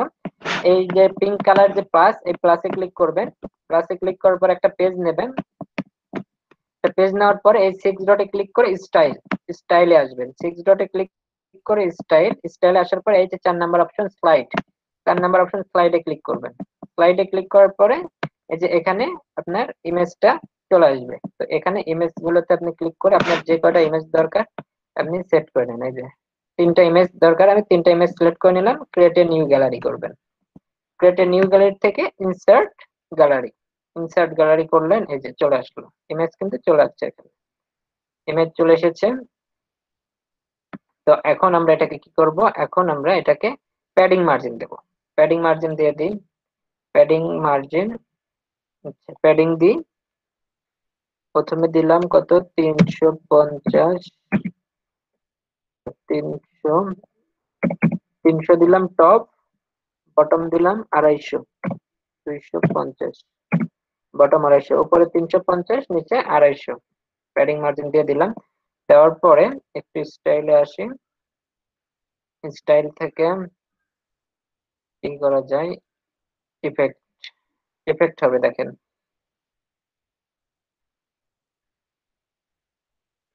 এই যে পিঙ্ক কালার যে প্লাস, এই প্লাসে ক্লিক করবেন। প্লাসে ক্লিক করার পর একটা পেজ নেবেন। পেজ নেওয়ার পর এই 6 ডটে ক্লিক করে স্টাইলে আসবেন। 6 ডটে ক্লিক করে স্টাইলে আসার পর এই যে 4 number option slide, 4 number option স্লাইডে ক্লিক করবেন। স্লাইডে ক্লিক করার পরে এই যে এখানে আপনার ইমেজটা চলে আসবে। তো এখানে ইমেজ গুলোতে আপনি ক্লিক করে আপনার যে কয়টা ইমেজ দরকার আপনি সেট করে নেন। এই যে 3টা ইমেজ দরকার, আমি 3টা ইমেজ সিলেক্ট করে নিলাম। ক্রিয়েট এ নিউ গ্যালারি করবেন। ক্রিয়েট এ নিউ গ্যালারি থেকে ইনসার্ট গ্যালারি করলেন, এই যে চলে আসলো ইমেজ, কিন্তু চলে আসছে, এখানে ইমেজ চলে এসেছে। তো এখন আমরা এটাকে কি করব? এখন আমরা এটাকে প্যাডিং মার্জিন দেব। প্যাডিং মার্জিন দিয়ে দিই, প্যাডিং মার্জিন। আচ্ছা, প্যাডিং দিই, প্রথমে দিলাম কত, 350, 300 দিলাম টপ, বটম দিলাম 250, 250। বটম 250, উপরে 350, নিচে 250 প্যাডিং মার্জিন দিয়ে দিলাম। দেওয়ার পরে একটু স্টাইলে আসি, স্টাইল থেকে কি করা যায়, ইফেক্ট হবে। দেখেন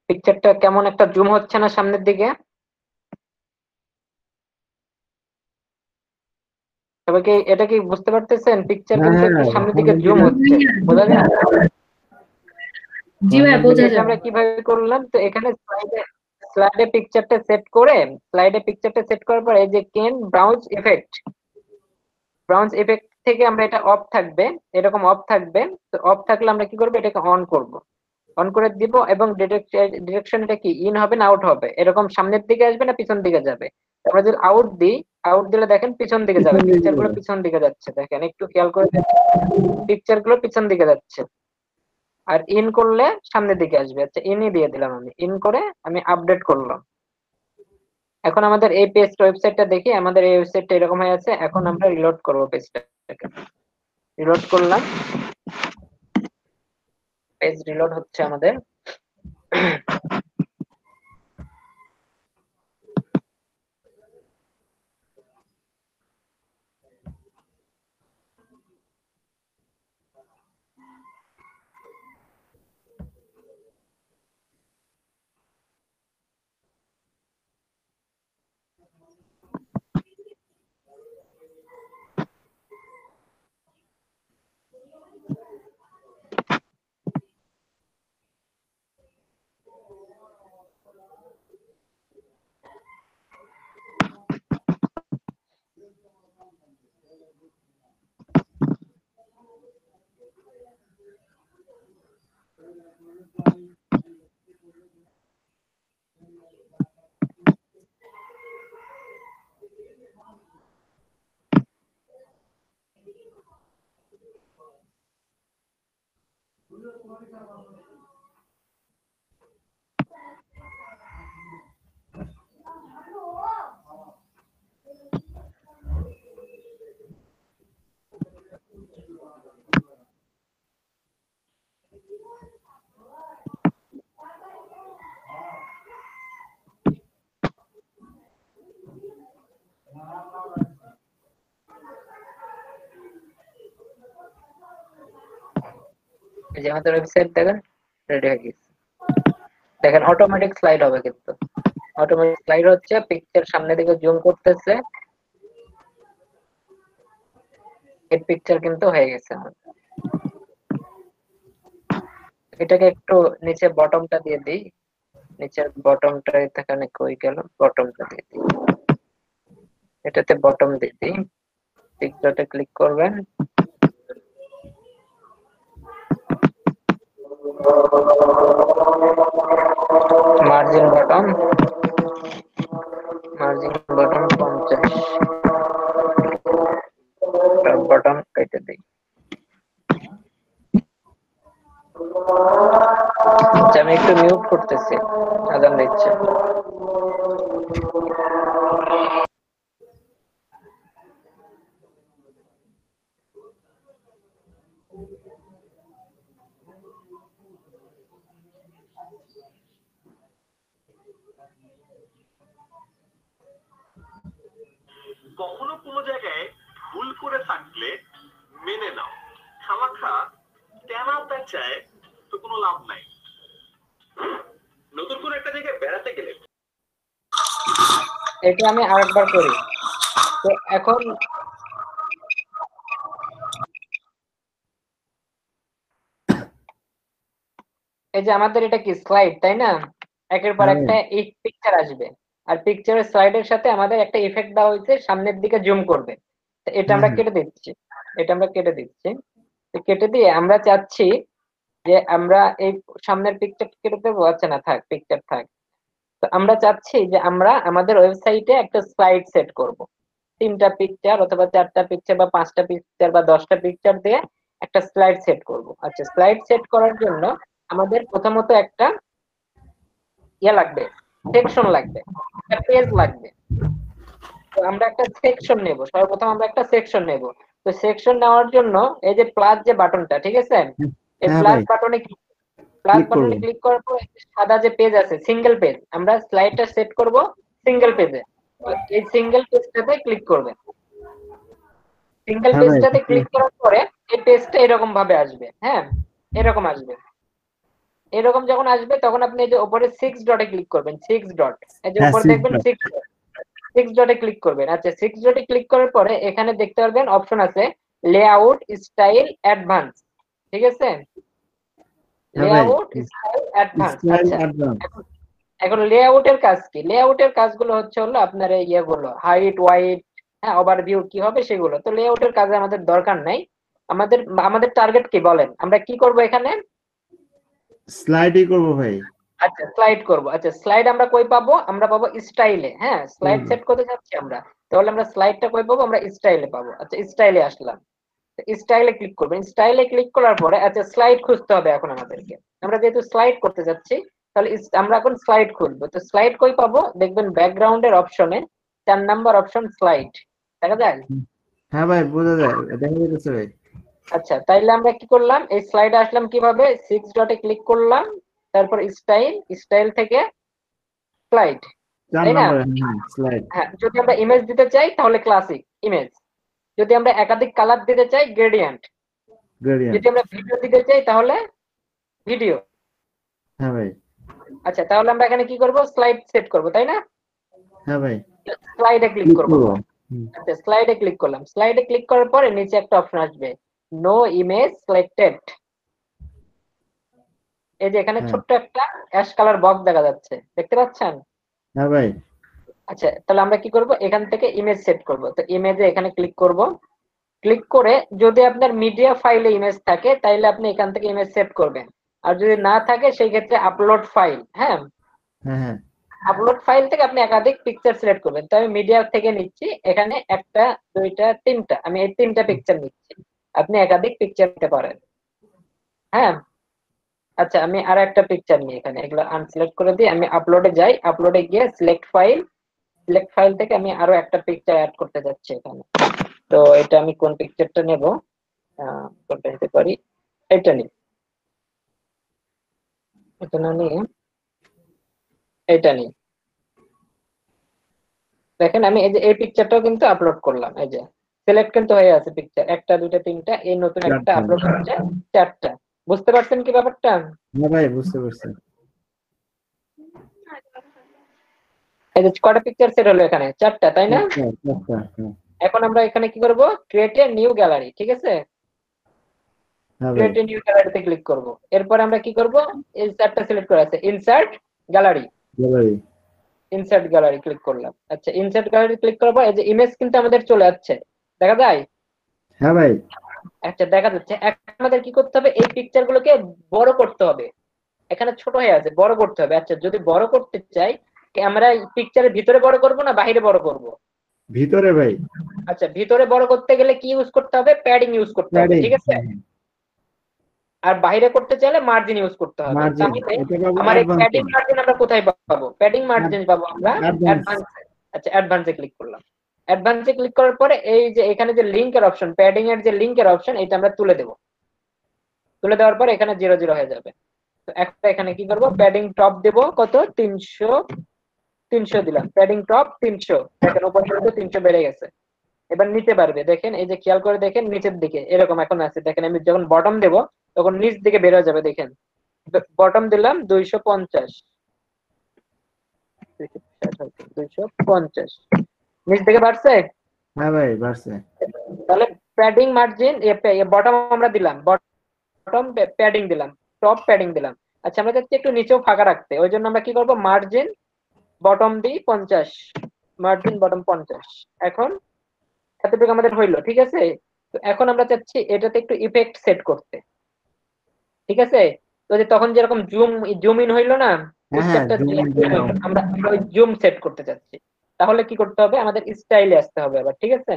পিকচারটা কেমন একটা জুম হচ্ছে না সামনের দিকে? সবাইকে এটা কি বুঝতে পারতেছেন? পিকচার কিন্তু একটু সামনের দিকে জুম হচ্ছে, বোঝা যায়? জি ভাইয়া বোঝা এটা যায়। আমরা কিভাবে করলাম, তো এখানে স্লাইডে পিকচারটা সেট করার পরে এই যে কেন ব্রাউজ ইফেক্ট থেকে আমরা এটা অফ থাকবে, এরকম অফ থাকবে। তো অফ থাকলে আমরা কি করব, এটাকে অন করে দিব এবং ডিরেকশন এটা কি ইন হবে না আউট হবে, এরকম সামনের দিকে আসবে না পিছন দিকে যাবে। আমরা যদি আউট দিলে দেখেন পিছন দিকে যাবে, পিকচার গুলো পিছন দিকে যাচ্ছে। দেখেন একটু খেয়াল করে, পিকচার গুলো পিছন দিকে যাচ্ছে। আর ইন করলে সামনের দিকে আসবে। আচ্ছা, ইনই দিয়ে দিলাম, আমি ইন করে আমি আপডেট করলাম। এখন আমাদের এই ওয়েবসাইটটা দেখি, আমাদের এই ওয়েবসাইটটা এরকম হয়ে আছে। এখন আমরা রিলোড করব পেজটাকে, রিলোড করলাম, পেজ রিলোড হচ্ছে আমাদের। এই যে আমাদের ওয়েবসাইট দেখেন রেডি হয়ে গেছে। দেখেন অটোমেটিক স্লাইড হবে, কিন্তু অটোমেটিক স্লাইড হচ্ছে, পিকচার সামনের দিকে জুম করতেছে, এই পিকচার কিন্তু হয়ে গেছে আমাদের। এটাকে একটু নিচে বটমটা দিয়ে দিই, নিচের বটমটা এখানে কই গেল, বটমটা দিয়ে দিই, এটাতে বটম দিয়ে দিই। পিকচারটা ক্লিক করবেন, মার্জিন বটম 50, টপ বটম কেটে দিই। আচ্ছা, আমি একটু মিউট করতেছি, আজান দিচ্ছে। কখনো কোনো জায়গায় ভুল করে থাকলে মেনে নাও, খামাখা টানা পেঁচায় তো কোনো লাভ নাই। নতুন করে একটা জায়গায় বেড়াতে গেলে এটা আমি আরেকবার করি। তো এখন এই যে আমাদের এটা কি স্লাইড, তাই না? একের পর একটা এই পিকচার আসবে, আর পিকচারের স্লাইডের সাথে আমাদের একটা ইফেক্ট দেওয়া হয়েছে, সামনের দিকে জুম করবে। তো এটা আমরা কেটে দিচ্ছি, তো কেটে দিয়ে আমরা চাচ্ছি যে আমরা এই সামনের পিকচার কেটে দেবো। আচ্ছা না থাক, পিকচার থাক। তো আমরা চাচ্ছি যে আমরা আমাদের ওয়েবসাইটে একটা স্লাইড সেট করব, 3টা পিকচার অথবা 4টা পিকচার বা 5টা পিকচার বা 10টা পিকচার দিয়ে একটা স্লাইড সেট করব। আচ্ছা, স্লাইড সেট করার জন্য আমাদের প্রথমত একটা লাগবে, সেকশন লাগবে, একটা পেজ লাগবে। তো আমরা একটা সেকশন নেব, সর্বপ্রথম আমরা একটা সেকশন নেব। তো সেকশন নেওয়ার জন্য এই যে প্লাস যে বাটনটা, ঠিক আছে, এই হ্যাঁ প্লাস ভাই, বাটনে click করবো। ক্লিক করার পর সাদা যে পেজ আছে সিঙ্গেল পেজ, আমরা স্লাইডটা সেট করব সিঙ্গেল পেজে। তো এই সিঙ্গেল পেজটাতে ক্লিক করবেন। সিঙ্গেল হ্যাঁ ভাই, পেজটাতে ক্লিক করার পরে এই পেজটা এরকম ভাবে আসবে। হ্যাঁ, এরকম আসবে। এরকম যখন আসবে তখন আপনি এই যে উপরে 6 ডটে ক্লিক করবেন। 6 ডট, এই যে হ্যাঁ, উপরে 6 দেখবেন dot। 6 ডটে ক্লিক করবেন। আচ্ছা, 6 ডটে ক্লিক করার পরে এখানে দেখতে পারবেন অপশন আছে লেআউট স্টাইল অ্যাডভান্স, ঠিক আছে, হ্যাঁ ভাই, লেআউট স্টাইল অ্যাডভান্স। স্টাইল আচ্ছা, অ্যাডভান্স। এখন লেআউটের কাজ কি? লেআউটের কাজগুলো হলো আপনার এই ইয়েগুলো হাইট, ওয়াইট, হ্যাঁ, ওভারভিউ কি হবে সেগুলো। তো লেআউটের কাজে আমাদের দরকার নাই। আমাদের আমাদের টার্গেট কি বলেন? আমরা কি করব এখানে? স্লাইডই করবো ভাই। আচ্ছা, স্লাইড করব। আচ্ছা, স্লাইড আমরা কই পাবো? আমরা পাবো স্টাইলে। হ্যাঁ, স্লাইড সেট করতে যাচ্ছি আমরা, তাহলে আমরা স্লাইডটা কই পাবো? আমরা স্টাইলে পাবো। আচ্ছা, স্টাইলে আসলাম, স্টাইলে ক্লিক করবেন। স্টাইলে ক্লিক করার পরে আচ্ছা স্লাইড খুঁজতে হবে এখন আমাদেরকে। আমরা যেহেতু স্লাইড করতে যাচ্ছি তাহলে আমরা এখন স্লাইড খুঁজবো। তো স্লাইড কই পাবো? দেখবেন ব্যাকগ্রাউন্ডের অপশনে 4 নাম্বার অপশন স্লাইড দেখা যায়। হ্যাঁ ভাই, বোঝা যায়, দেখা যাচ্ছে ভাই। আচ্ছা, তাইলে আমরা কি করলাম? এই স্লাইডে আসলাম কিভাবে? 6 ডটে ক্লিক করলাম, তারপর স্টাইল, স্টাইল থেকে স্লাইড, 4 তাই না? নম্বরে স্লাইড। হ্যাঁ, যদি আমরা ইমেজ দিতে চাই তাহলে ক্লাসিক ইমেজ, যদি আমরা একাধিক কালার দিতে চাই গ্রেডিয়েন্ট, গ্রেডিয়েন্ট। যদি আমরা ভিডিও দিতে চাই তাহলে ভিডিও। হ্যাঁ ভাই। আচ্ছা, তাহলে আমরা এখানে কি করব? স্লাইড সেট করব, তাই না? হ্যাঁ ভাই, স্লাইডে ক্লিক ক্লিক করব। করবো। আচ্ছা, স্লাইডে ক্লিক করলাম। স্লাইডে ক্লিক করার পরে নিচে একটা অপশন আসবে নো ইমেজ সিলেক্টেড। এই যে এখানে হ্যাঁ। ছোট্ট একটা অ্যাশ কালার বক্স দেখা যাচ্ছে, দেখতে পাচ্ছেন? হ্যাঁ ভাই, আচ্ছা, তাহলে আমরা কি করব? এখান থেকে ইমেজ সেট করব। তো ইমেজে এখানে ক্লিক করব। ক্লিক করে যদি আপনার মিডিয়া ফাইলে ইমেজ থাকে তাহলে আপনি এখান থেকে ইমেজ সেট করবেন, আর যদি না থাকে সেই ক্ষেত্রে আপলোড ফাইল। হ্যাঁ, হ্যাঁ হ্যাঁ, আপলোড ফাইল থেকে আপনি একাধিক পিকচার সিলেক্ট করবেন। তো আমি মিডিয়া থেকে নিচ্ছি, এখানে একটা, দুইটা, তিনটা, আমি এই তিনটা পিকচার নিচ্ছি। আপনি একাধিক পিকচার নিতে পারেন। হ্যাঁ, আচ্ছা, আমি আর একটা পিকচার নিই এখানে, এগুলো আনসিলেক্ট করে দিই। আমি আপলোডে যাই, আপলোডে গিয়ে সিলেক্ট ফাইল থেকে আমি আরো একটা পিকচার অ্যাড করতে যাচ্ছি এখানে। তো এটা আমি কোন পিকচারটা নেব? কোনটা নিতে পারি? এটা নিই, এটা না নিয়ে এটা নিই। দেখেন আমি এই যে এই পিকচারটাও কিন্তু আপলোড করলাম। এই যে সিলেক্ট কিন্তু হয়ে আছে পিকচার, একটা, দুইটা, তিনটা, এই নতুন একটা চারটা। আপলোড হচ্ছে 4টা। বুঝতে পারছেন কি ব্যাপারটা? হ্যাঁ ভাই, বুঝতে পারছি। এই যে কয়টা পিকচার সেট হলো এখানে? 4টা, তাই না? চারটা, হ্যাঁ। এখন আমরা এখানে কি করব? ক্রিয়েট এ নিউ গ্যালারি, ঠিক আছে? হ্যাঁ ভাই, ক্রিয়েট এ নিউ গ্যালারিতে ক্লিক করব। এরপর আমরা কি করব? এই 4টা সিলেক্ট করা আছে, insert gallery, gallery. Insert gallery click করলাম। আচ্ছা, ইনসার্ট গ্যালারি ক্লিক করার পর এই যে ইমেজ কিন্তু আমাদের চলে আসছে, দেখা যায়? হ্যাঁ ভাই, আচ্ছা, দেখা যাচ্ছে। এখন আমাদের কি করতে হবে? এই পিকচার গুলোকে বড় করতে হবে। এখানে ছোট হয়ে আছে, বড় করতে হবে। আচ্ছা, যদি বড় করতে চাই আমরা পিকচারের ভিতরে বড় করব না বাইরে বড় করব? ভিতরে ভাই। আচ্ছা, ভিতরে বড় করতে গেলে কি ইউজ করতে হবে? প্যাডিং ইউজ করতে হবে, ঠিক আছে? আর বাইরে করতে চাইলে মার্জিন ইউজ করতে হবে। মার্জিন, তাহলে এটা পাবো আমার এই advance প্যাডিং এ। মার্জিন আমরা কোথায় পাবো? প্যাডিং মার্জিন পাবো আমরা Advance। অ্যাডভান্সে। আচ্ছা, অ্যাডভান্সে ক্লিক করলাম। অ্যাডভান্সে ক্লিক করার পরে এই যে এখানে যে লিংকের অপশন, প্যাডিং এর যে লিংকের অপশন, এটা আমরা তুলে দেব। তুলে দেওয়ার পর এখানে 0 0 হয়ে যাবে। তো একটা এখানে কি করব? প্যাডিং টপ দেব কত? 300 দিলাম। প্যাডিং টপ 300, দেখেন উপর পর্যন্ত 300 বেড়ে গেছে। এবার নিচে বাড়বে, দেখেন এই যে খেয়াল করে দেখেন নিচের দিকে এরকম এখন আছে। দেখেন আমি যখন বটম দেব তখন নিচ দিকে বের হয়ে যাবে। দেখেন বটম দিলাম 250, 250, নিচ দিকে বাড়ছে। হ্যাঁ ভাই, বাড়ছে। তাহলে প্যাডিং মার্জিন বটম আমরা দিলাম, বটম প্যাডিং দিলাম, টপ প্যাডিং দিলাম। আচ্ছা, আমরা যাচ্ছি একটু নিচেও ফাঁকা রাখতে, ওই জন্য আমরা কি করব? মার্জিন বটম দিই 50, মার্জিন বটম 50। এখন এতটুকু আমাদের হইলো, ঠিক আছে? তো এখন আমরা চাচ্ছি এটাতে একটু ইফেক্ট সেট করতে, ঠিক আছে? তো যে তখন যেরকম জুম ইন হইলো না, হ্যাঁ, আমরা ওই জুম সেট করতে চাচ্ছি। তাহলে কি করতে হবে? আমাদের স্টাইলে আসতে হবে আবার, ঠিক আছে?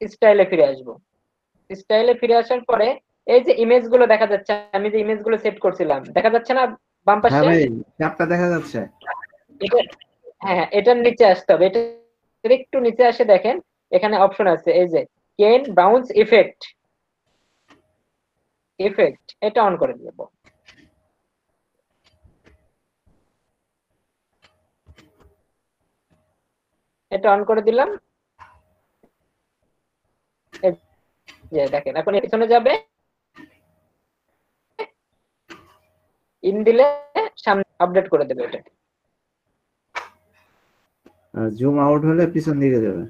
স্টাইলে ফিরে আসবো। স্টাইলে ফিরে আসার পরে এই যে ইমেজ গুলো দেখা যাচ্ছে, আমি যে ইমেজ গুলো সেট করছিলাম দেখা যাচ্ছে না বাম পাশে? হ্যাঁ ভাই, চারটা দেখা যাচ্ছে। হ্যাঁ, এটার নিচে আসতে হবে। এটা একটু নিচে আসে দেখেন এখানে অপশন আছে, এই যে কেন বাউন্স ইফেক্ট এটা অন করে দেব। এটা অন করে দিলাম। এই যে দেখেন এখন পিছনে যাবে, ইন দিলে সামনে আপডেট করে দেবে এটা। আর জুম আউট হলে পিছন দিকে যাবে।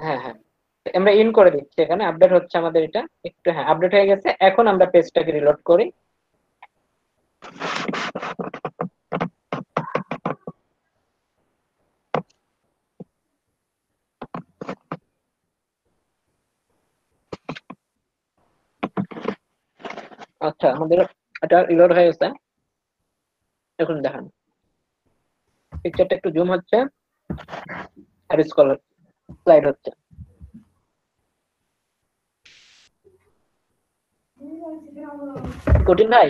হ্যাঁ হ্যাঁ, আমরা ইন করে দিচ্ছি, এখানে আপডেট হচ্ছে আমাদের এটা একটু। হ্যাঁ, আপডেট হয়ে গেছে। এখন আমরা পেজটাকে রিলোড করি। আচ্ছা, আমাদের এটা রিলোড হয়ে গেছে। এখন দেখেন পিকচারটা একটু জুম হচ্ছে আর স্লাইড হচ্ছে। কঠিন ভাই?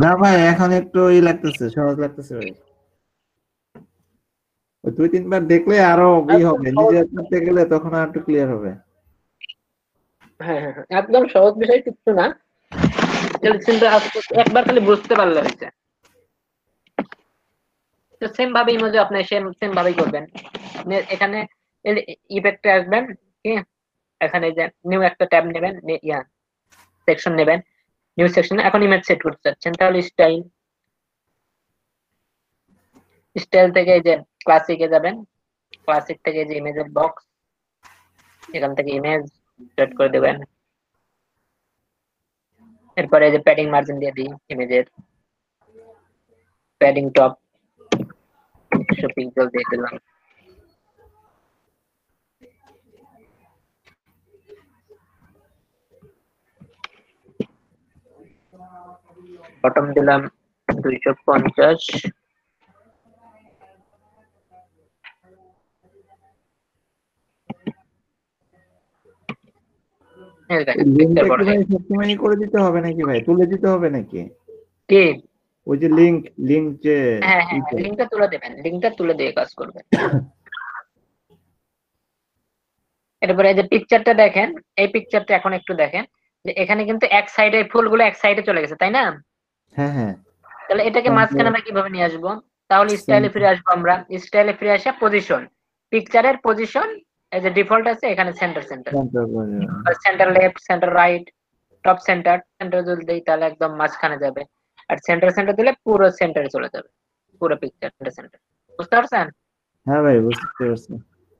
না ভাই, এখন একটু লাগতেছে, সহজ লাগতেছে ভাই। ওই 2-3 বার দেখলে আরো হবে, নিজে করতে গেলে তখন আর একটু ক্লিয়ার হবে। হ্যাঁ হ্যাঁ, একদম সহজ বিষয় কিছু না, কিন্তু একবার খালি বুঝতে পারলে হয়েছে। তো সেম ভাবে ইমোজি আপনি সেম ভাবেই করবেন। এখানে ইফেক্টে আসবেন, ঠিক আছে? এখানে যে নিউ একটা ট্যাব নেবেন, সেকশন নেবেন, নিউ সেকশনে এখন ইমেজ সেট করতে চাচ্ছেন, তাহলে স্টাইল থেকে এই যে ক্লাসিকে যাবেন, ক্লাসিক থেকে যে ইমেজের বক্স, এখান থেকে ইমেজ সেট করে দেবেন। এরপরে যে প্যাডিং মার্জিন দিয়ে দিই, ইমেজের প্যাডিং টপ 100 পিক্সেল দিয়ে দিলাম। বটম দিলাম 250। লিংকটা কি ভাই সবসময় করে দিতে হবে নাকি ভাই, তুলে দিতে হবে নাকি? কি ওই যে লিংক যে হ্যাঁ হ্যাঁ, লিংকটা তুলে দেবেন, লিংকটা তুলে দিয়ে কাজ করবেন। এরপরে এই যে পিকচারটা দেখেন, এই পিকচারটা এখন একটু দেখেন যে এখানে কিন্তু এক সাইডে ফুলগুলো এক সাইডে চলে গেছে, তাই না? হ্যাঁ হ্যাঁ। তাহলে এটাকে মাঝখানে আমরা কিভাবে নিয়ে আসবো? তাহলে স্টাইলে ফিরে আসবো, আমরা স্টাইলে ফিরে আসে পজিশন, পিকচারের পজিশন, এই যে ডিফল্ট আছে এখানে centre centre left, centre right, top centre যদি দেই তাহলে একদম মাঝখানে যাবে, আর সেন্টার দিলে পুরো সেন্টারে চলে যাবে, পুরো পিকচার সেন্টার। বুঝতে পারছেন? হ্যাঁ ভাই, বুঝতে পারছি।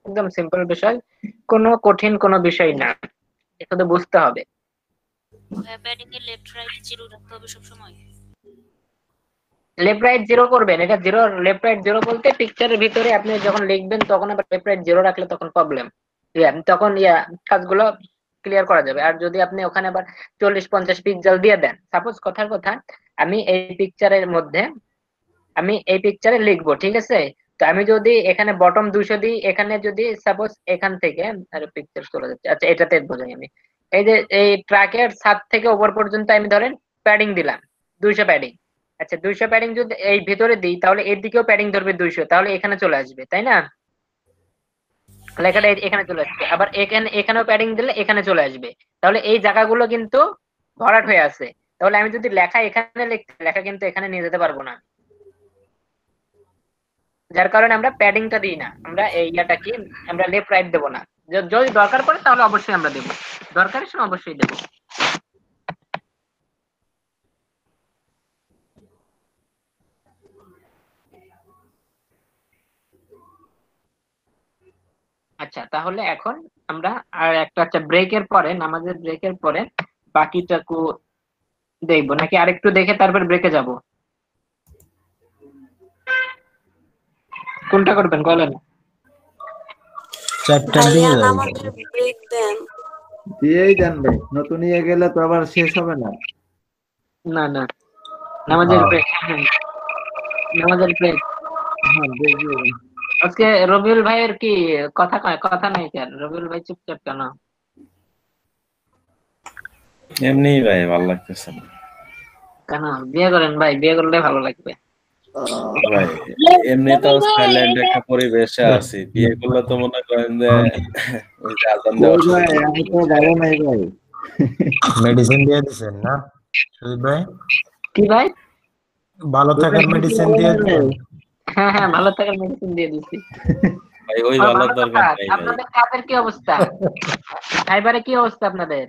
একদম সিম্পল বিষয়, কোনো কঠিন কোনো বিষয় না, শুধু বুঝতে হবে। প্যাডিং এর লেফট রাইট জিরো রাখতে হবে সব সময়। লেফট রাইট জিরো করবেন, এটা জিরো, লেফট রাইট জিরো বলতে পিকচারের ভিতরে আপনি যখন লিখবেন তখন আবার লেফট রাইট জিরো রাখলে তখন প্রবলেম, তখন কাজগুলো ক্লিয়ার করা যাবে। আর যদি আপনি ওখানে আবার 40-50 পিক্সেল দিয়ে দেন, সাপোজ কথার কথা আমি এই পিকচারে লিখবো, ঠিক আছে? তো আমি যদি এখানে বটম 200 দিই, এখানে যদি সাপোজ এখান থেকে, আরে পিকচার চলে যাচ্ছে, আচ্ছা এটাতে বোঝাই আমি, এই যে এই ট্র্যাকের ছাদ থেকে উপর পর্যন্ত আমি ধরেন প্যাডিং দিলাম 200 প্যাডিং। আচ্ছা 200 প্যাডিং যদি এই ভিতরে দিই তাহলে এর দিকেও প্যাডিং ধরবে 200, তাহলে এখানে চলে আসবে, তাই না? লেখাটা এখানে চলে আসবে, আবার এখানেও প্যাডিং দিলে এখানে চলে আসবে, তাহলে এই জায়গাগুলো কিন্তু ভরাট হয়ে আছে। তাহলে আমি যদি লেখা এখানে লেখা কিন্তু এখানে নিয়ে যেতে পারবো না, যার কারণে আমরা প্যাডিংটা দিই না, আমরা এই কি আমরা লেফট রাইট দেবো না। যদি দরকার পড়ে তাহলে অবশ্যই আমরা দেবো, দরকারের সময় অবশ্যই দেবো। আচ্ছা, তাহলে এখন আমরা আর একটা ব্রেকের পরে, নামাজের ব্রেকের পরে বাকিটাকু দেখবো, নাকি আরেকটু দেখে তারপর ব্রেকে যাব? কোনটা করবেন বলেন? দিয়েই দেন ভাই, নতুন ইয়ে গেলে তো আবার শেষ হবে না। না না, নামাজের ব্রেক, নামাজের ব্রেক। হ্যাঁ, দেখবো। আজকে রবিউল ভাইয়ের কি কথা নাই কেন? রবিউল ভাই চুপচাপ কেন? এমনি ভাই ভালো লাগতেছে না। কেন? বিয়ে করেন ভাই, বিয়ে করলে ভালো লাগবে। ভাই এমনিতেও সাইলেন্ট একটা পরিবেশে আছি, বিয়ে করলে তো মনে করেন যে ওই যে আজান দেওয়ার ওই ভাই সময় আমি তো ভালো নাই ভাই। মেডিসিন দিয়ে দিছেন না শহীদ ভাই? কি ভাই? ভালো থাকার ওই মেডিসিন ভালো দিয়ে নাই দেন। ভাই। হ্যাঁ হ্যাঁ, ভালো থাকার মেডিসিন দিয়ে দিচ্ছি। ভাই ওই আমার ভালোর ভালো দরকার থাকার। নাই ভাই। আপনাদের কাজের কি অবস্থা? ফাইবারে কি অবস্থা আপনাদের?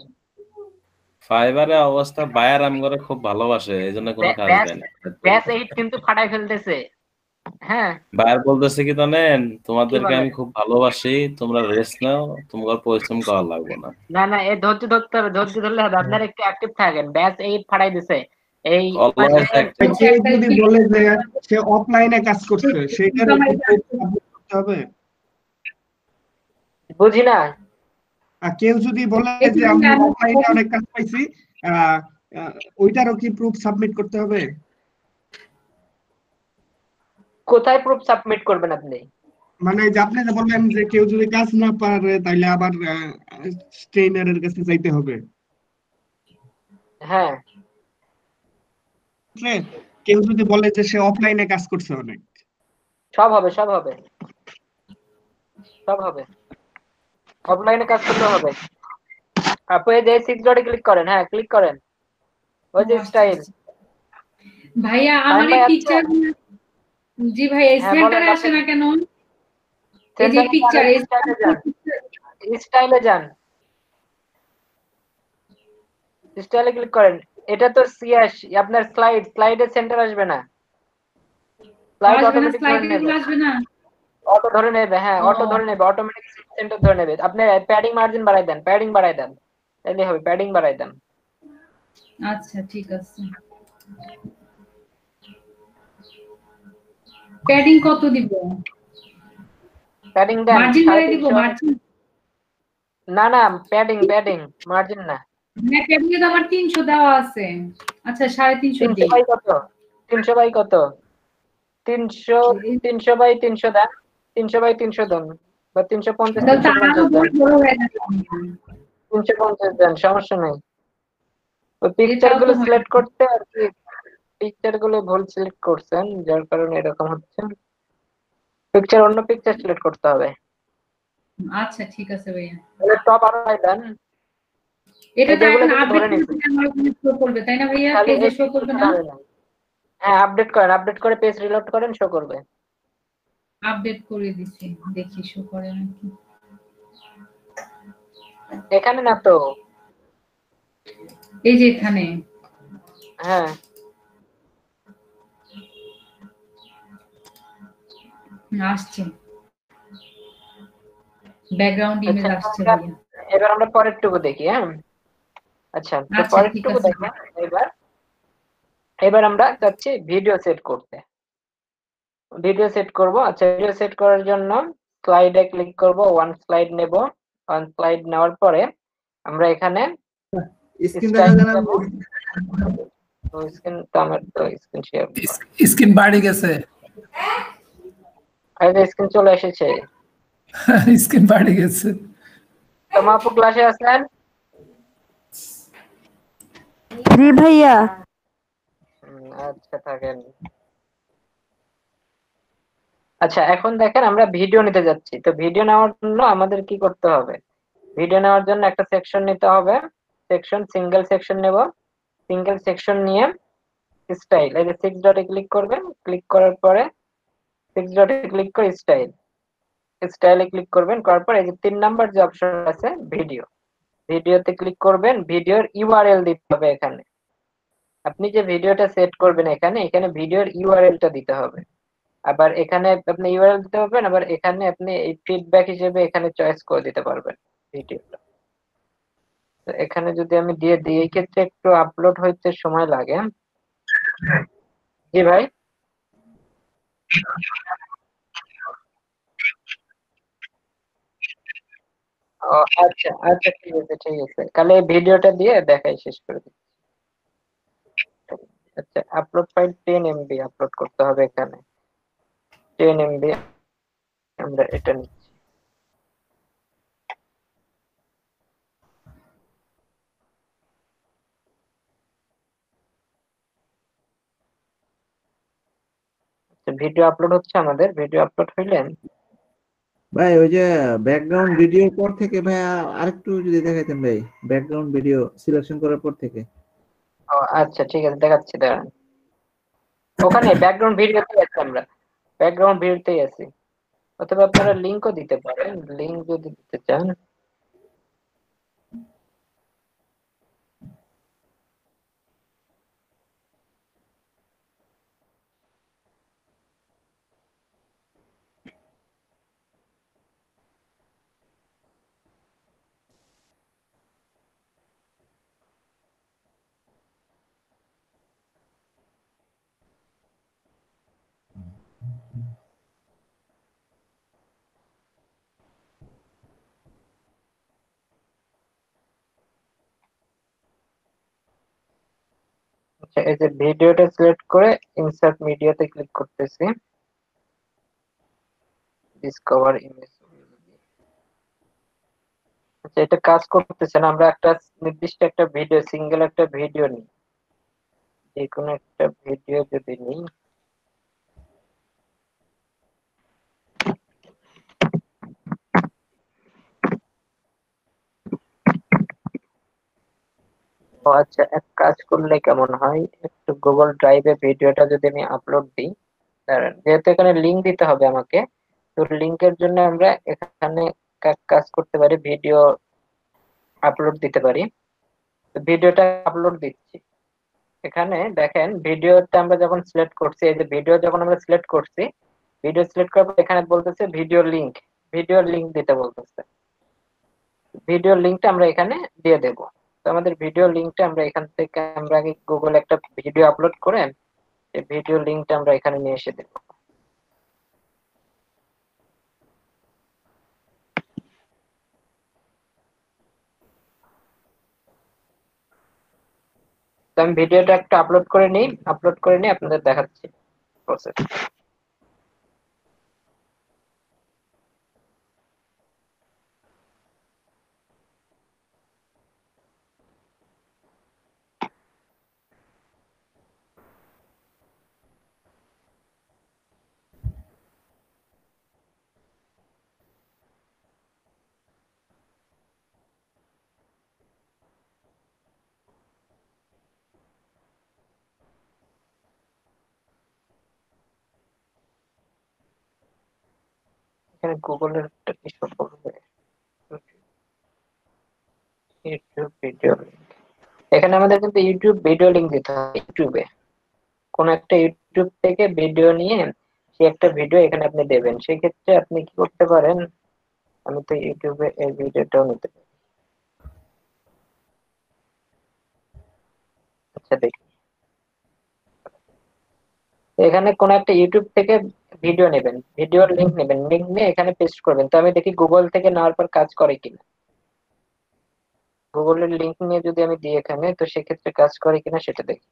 ফাইবারের অবস্থা বায়ার আমগরে খুব ভালোবাসে, এই জন্য কোনো কাজ ব্যাস দেয় না। ব্যাস 8 কিন্তু ফাটাই ফেলতেছে। হ্যাঁ, বায়ার বলতেছে কি জানেন, কি তোমাদেরকে বলে? আমি খুব ভালোবাসি, তোমরা রেস্ট নাও, তোমার পরিশ্রম করা লাগবে না। না না, এই ধৈর্য ধরতে হবে, ধৈর্য ধরলে হবে। আপনারা একটু অ্যাক্টিভ থাকেন। ব্যাস 8 ফাটাই দিছে এই মাসে। Always active. কেউ যদি বলে যে সে অফলাইনে কাজ করছে সেটার করতে হবে। বুঝি না। আর কেউ যদি বলে যে আমি অফলাইনে অনেক কাজ পাইছি, আহ, ওইটারও কি প্রুফ সাবমিট করতে হবে? কোথায় প্রুফ সাবমিট করবেন আপনি? মানে যে আপনি যে বললেন যে কেউ যদি কাজ না পারে তাইলে আবার ট্রেনারের কাছে যাইতে হবে। হ্যাঁ, কেউ যদি বলে যে সে অফলাইনে কাজ করছে অনেক, সব হবে, সব হবে, সব হবে। অফলাইনে কাজ করতে হবে। আপনি এই যে 6 ডটে ক্লিক করেন। হ্যাঁ, ক্লিক করেন। ওই যে স্টাইল। ভাইয়া আমার এই পিকচার, জি ভাই এই হ্যাঁ, সেন্টারে বলেন আসে না কেন? এই যে সেন্টারে পিকচার, এই স্টাইলে যান। স্টাইলে যান। স্টাইলে ক্লিক করেন। এটা তো সিএস, আপনার স্লাইডের সেন্টার আসবে না। স্লাইড আসবে না, অটোমেটিক ধরে স্লাইডে নেবে। আসবে না। অটো ধরে নেবে। হ্যাঁ, ও, অটো ধরে নেবে, অটোমেটিক সেন্টার ধরে নেবে। আপনি প্যাডিং মার্জিন বাড়াই দেন, প্যাডিং বাড়াই দেন, তাহলে হবে। প্যাডিং বাড়াই দেন। আচ্ছা ঠিক আছে। প্যাডিং কত দিব? প্যাডিং দেন মার্জিন বাড়াই দিব 350। মার্জিন? না না, প্যাডিং মার্জিন না। না প্যাডিং এ তো আমার 300 দেওয়া আছে। আচ্ছা 350 300 দিই। বাই কত? 300 বাই কত? 300 300 বাই 300 দেন। 300 বাই 300 দেন, বা 350 তাহলে তো আরো 350 দেন। বড় হয়ে যাবে। 350 দেন, সমস্যা নেই। ওই পিকচার এটাও তো গুলো হয়। সিলেক্ট করতে আর কি, পিকচার গুলো ভুল সিলেক্ট করছেন, যার কারণে এরকম হচ্ছে। পিকচার, অন্য পিকচার সিলেক্ট করতে হবে। আচ্ছা ঠিক আছে ভাইয়া। তাহলে টপ আরো বাই দেন। এটা এই তো যেগুলো এখন কিন্তু আপডেট ধরে নিছে, করতে আমার ওখানে শো করবে তাই না ভাইয়া? তাহলে পেজে এই শো করবে পিকচার না? হবে না। হ্যাঁ, আপডেট করেন, আপডেট করে পেজ রিলোড করেন, শো করবে। আপডেট করে দিছি, দেখি শো করে নাকি। এখানে না তো। এই যে এখানে হ্যাঁ, আসছে, ব্যাকগ্রাউন্ড ইমেজ আচ্ছা, আসছে ভাইয়া। এবার আমরা পরেরটুকু দেখি। হ্যাঁ, আচ্ছা, তো আচ্ছা ঠিক পরেরটুকু আছে। দেখেন। এবার এবার আমরা চাচ্ছি ভিডিও সেট করতে। ভিডিও সেট করব। আচ্ছা, ভিডিও সেট করার জন্য স্লাইডে ক্লিক করব, ওয়ান স্লাইড নেব। ওয়ান স্লাইড নেওয়ার পরে আমরা এখানে স্ক্রিন দেখা স্টাইল যায় না? যাব। তো স্ক্রিন তো আমার তো স্ক্রিন শেয়ার, স্ক্রিন বাড়ি গেছে, আরে স্ক্রিন চলে এসেছে। স্ক্রিন বাড়ি গেছে। তোমার আপু ক্লাসে আছেন? জি ভাইয়া। আচ্ছা, থাকেন। আচ্ছা, এখন দেখেন আমরা ভিডিও নিতে যাচ্ছি। তো ভিডিও নেওয়ার জন্য আমাদের কি করতে হবে? ভিডিও নেওয়ার জন্য একটা সেকশন নিতে হবে। সিঙ্গেল সেকশন নেব। সিঙ্গেল সেকশন নিয়ে স্টাইল, এই যে 6 ডটে ক্লিক করবেন। ক্লিক করার পরে 6 ডটে ক্লিক করে স্টাইলে ক্লিক করবেন। করার পর এই যে 3 নাম্বার যে অপশন আছে ভিডিওতে ক্লিক করবেন। ভিডিওর ইউআরএল দিতে হবে এখানে। আপনি যে ভিডিওটা সেট করবেন এখানে ভিডিওর ইউআরএলটা দিতে হবে। আবার এখানে আপনি ইউআরএল দিতে পারবেন, আবার এখানে আপনি এই ফিডব্যাক হিসেবে এখানে চয়েস করে দিতে পারবেন ভিডিওটা। তো এখানে যদি আমি দিয়ে দিই, এই ক্ষেত্রে একটু আপলোড হইতে সময় লাগে। জি ভাই। ও আচ্ছা আচ্ছা, ঠিক আছে ঠিক আছে, তাহলে এই ভিডিওটা দিয়ে দেখাই শেষ করে দিই। আচ্ছা, আপলোড ফাইল 10 MB আপলোড করতে হবে এখানে। 10 MB আমরা এটা নিচ্ছি। ভিডিও আপলোড হচ্ছে, আমাদের ভিডিও আপলোড হইলে ভাই ওই যে ব্যাকগ্রাউন্ড ভিডিওর পর থেকে ভাই আরেকটু যদি দেখাইতেন ভাই, ব্যাকগ্রাউন্ড ভিডিও সিলেকশন করার পর থেকে। আচ্ছা ঠিক আছে, দেখাচ্ছি দাঁড়ান। ওখানে ব্যাকগ্রাউন্ড ভিডিওতেই আছি আমরা, ব্যাকগ্রাউন্ড ভিডিওতেই আছি। অথবা আপনারা লিংকও দিতে পারেন, লিংক যদি দিতে চান। আচ্ছা, এই যে ভিডিওটা সিলেক্ট করে ইনসার্ট মিডিয়াতে ক্লিক করতেছি, ডিসকভার ইমেজ। আচ্ছা, এটা কাজ করতেছে না। আমরা একটা নির্দিষ্ট একটা ভিডিও, সিঙ্গেল একটা ভিডিও নিই, যে কোনো একটা ভিডিও যদি নিই, ও আচ্ছা, এক কাজ করলে কেমন হয়, একটু গুগল ড্রাইভে ভিডিওটা যদি আমি আপলোড দিই, দাঁড়ান, যেহেতু এখানে লিংক দিতে হবে আমাকে, তো লিংকের জন্য আমরা এখানে কাজ করতে পারি, ভিডিও আপলোড দিতে পারি। তো ভিডিওটা আপলোড দিচ্ছি। এখানে দেখেন ভিডিওটা আমরা যখন সিলেক্ট করছি, এই যে ভিডিও যখন আমরা সিলেক্ট করছি, ভিডিও সিলেক্ট করার পর এখানে বলতেছে ভিডিও লিংক দিতে বলতেছে। ভিডিও লিংকটা আমরা এখানে দিয়ে দেব। তো আমাদের ভিডিও লিংকটা আমরা এখান থেকে, আমরা আগে গুগল একটা ভিডিও আপলোড করে এই ভিডিও লিংকটা আমরা এখানে নিয়ে এসে দেব। তো আমি ভিডিওটা একটা আপলোড করে নিই, আপনাদের দেখাচ্ছি প্রসেস। এখানে গুগলের একটা কিছু করবে, ইউটিউব ভিডিও লিংক। এখানে আমাদের কিন্তু ইউটিউব ভিডিও লিংক দিতে হবে। ইউটিউবে কোন একটা ইউটিউব থেকে ভিডিও নিয়ে সে একটা ভিডিও এখানে আপনি দেবেন। সেক্ষেত্রে আপনি কি করতে পারেন, আমি তো ইউটিউবে এই ভিডিওটাও নিতে পারি। আচ্ছা দেখি, এখানে কোন একটা ইউটিউব থেকে ভিডিও নেবেন, ভিডিওর লিংক নেবেন, লিংক নিয়ে এখানে পেস্ট করবেন। তো আমি দেখি গুগল থেকে নেওয়ার পর কাজ করে কিনা। গুগলের লিংক নিয়ে যদি আমি দিই এখানে, তো সেক্ষেত্রে কাজ করে কিনা সেটা দেখি।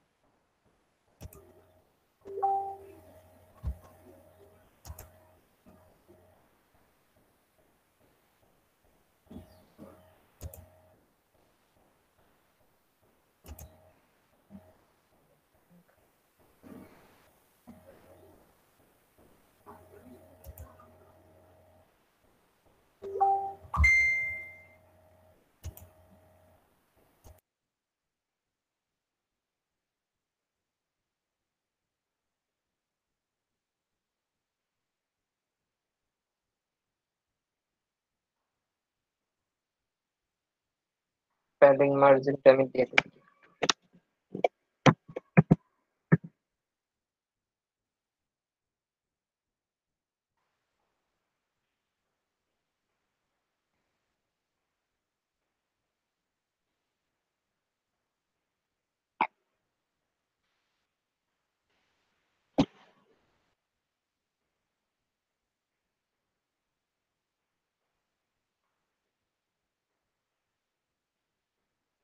প্যাডিং মার্জিনটা আমি দিয়ে দিই।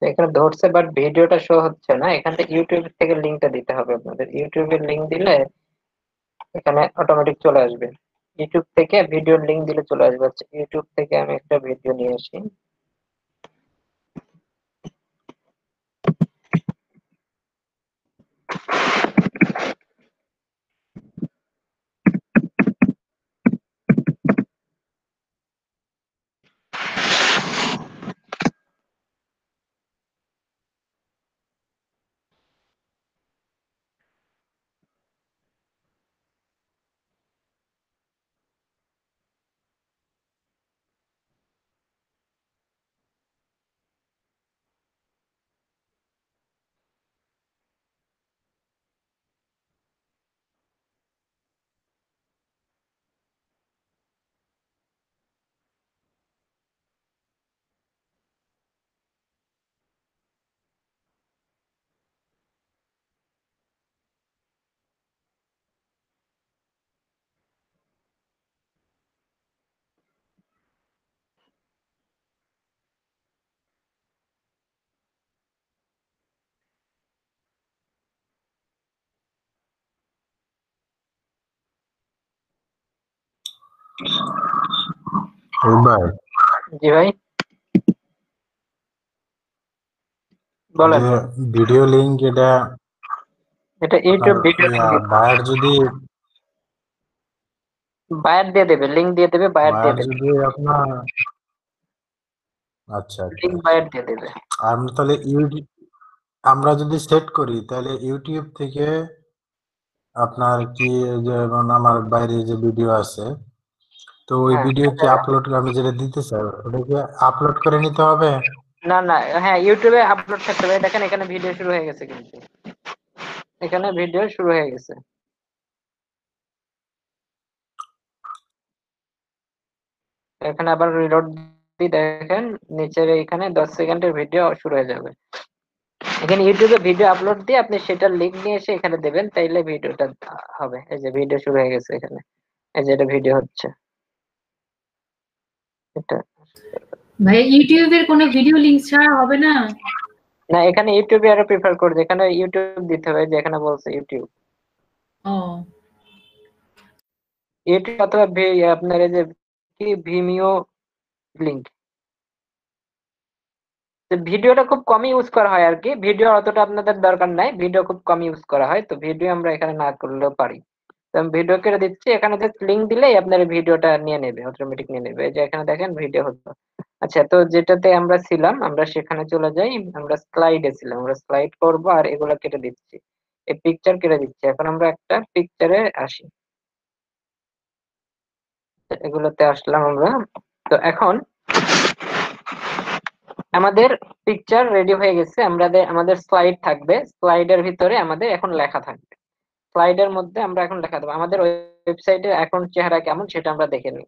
এখানে ধরছে, বাট ভিডিওটা শো হচ্ছে না। এখান থেকে ইউটিউব থেকে লিংকটা দিতে হবে আপনাদের। ইউটিউবের লিংক দিলে এখানে অটোমেটিক চলে আসবে। ইউটিউব থেকে ভিডিওর লিংক দিলে চলে আসবে। আচ্ছা, ইউটিউব থেকে আমি একটা ভিডিও নিয়ে আসি। ভাই জি ভাই বলেন। যে ভিডিও লিংক এটা এটা ইউটিউব ভিডিও বায়ার যদি বায়ার দিয়ে দেবে, লিংক দিয়ে দেবে, বায়ার দিয়ে বায়ার দেবে, যদি আপনার আচ্ছা আচ্ছা লিংক বায়ার দিয়ে দেবে। আমরা তাহলে আমরা যদি সেট করি তাহলে ইউটিউব থেকে আপনার কি যেমন আমার বাইরে যে ভিডিও আছে তো ওই হ্যাঁ ভিডিও কি আপলোড আমি যেটা দিতে চাই ওটা কি আপলোড করে নিতে হবে? না না, হ্যাঁ ইউটিউবে আপলোড করতে হবে। দেখেন এখানে ভিডিও শুরু হয়ে গেছে, কিন্তু এখানে ভিডিও শুরু হয়ে গেছে। এখানে আবার রিলোড দিয়ে দেখেন নিচের এখানে 10 সেকেন্ডের ভিডিও শুরু হয়ে যাবে। এখানে ইউটিউবে ভিডিও আপলোড দিয়ে আপনি সেটার লিংক নিয়ে এসে এখানে দেবেন, তাইলে ভিডিওটা হবে। এই যে ভিডিও শুরু হয়ে গেছে এখানে, এই যে এটা ভিডিও হচ্ছে এটা। ভাই ইউটিউবের কোনো ভিডিও লিংক ছাড়া হবে না? না এখানে ইউটিউবে আরো প্রেফার করছে, এখানে ইউটিউব দিতে হবে, যে এখানে বলছে ইউটিউব। ও ইউটিউব অথবা আপনার এই যে কি ভিমিও লিংক। ভিডিওটা খুব কম ইউজ করা হয় আর কি, ভিডিও অতটা আপনাদের দরকার নাই, ভিডিও খুব কম ইউজ করা হয়, তো ভিডিও আমরা এখানে না করলেও পারি। তো আমি ভিডিও করে দিচ্ছি, এখানে জাস্ট লিংক দিলেই আপনার ভিডিওটা নিয়ে নেবে, অটোমেটিক নিয়ে নেবে। এই যে এখানে দেখেন ভিডিও হতো। আচ্ছা, তো যেটাতে আমরা ছিলাম আমরা সেখানে চলে যাই। আমরা স্লাইডে ছিলাম, আমরা স্লাইড করব আর এগুলো কেটে দিচ্ছি, এই পিকচার কেটে দিচ্ছি। এখন আমরা একটা পিকচারে আসি, এগুলোতে আসলাম আমরা। তো এখন আমাদের পিকচার রেডি হয়ে গেছে। আমাদের স্লাইড থাকবে, স্লাইডের ভিতরে আমাদের এখন লেখা থাকবে। স্লাইডের মধ্যে আমরা এখন লেখা দেবো। আমাদের ওয়েবসাইটের এখন চেহারা কেমন সেটা আমরা দেখে নিই।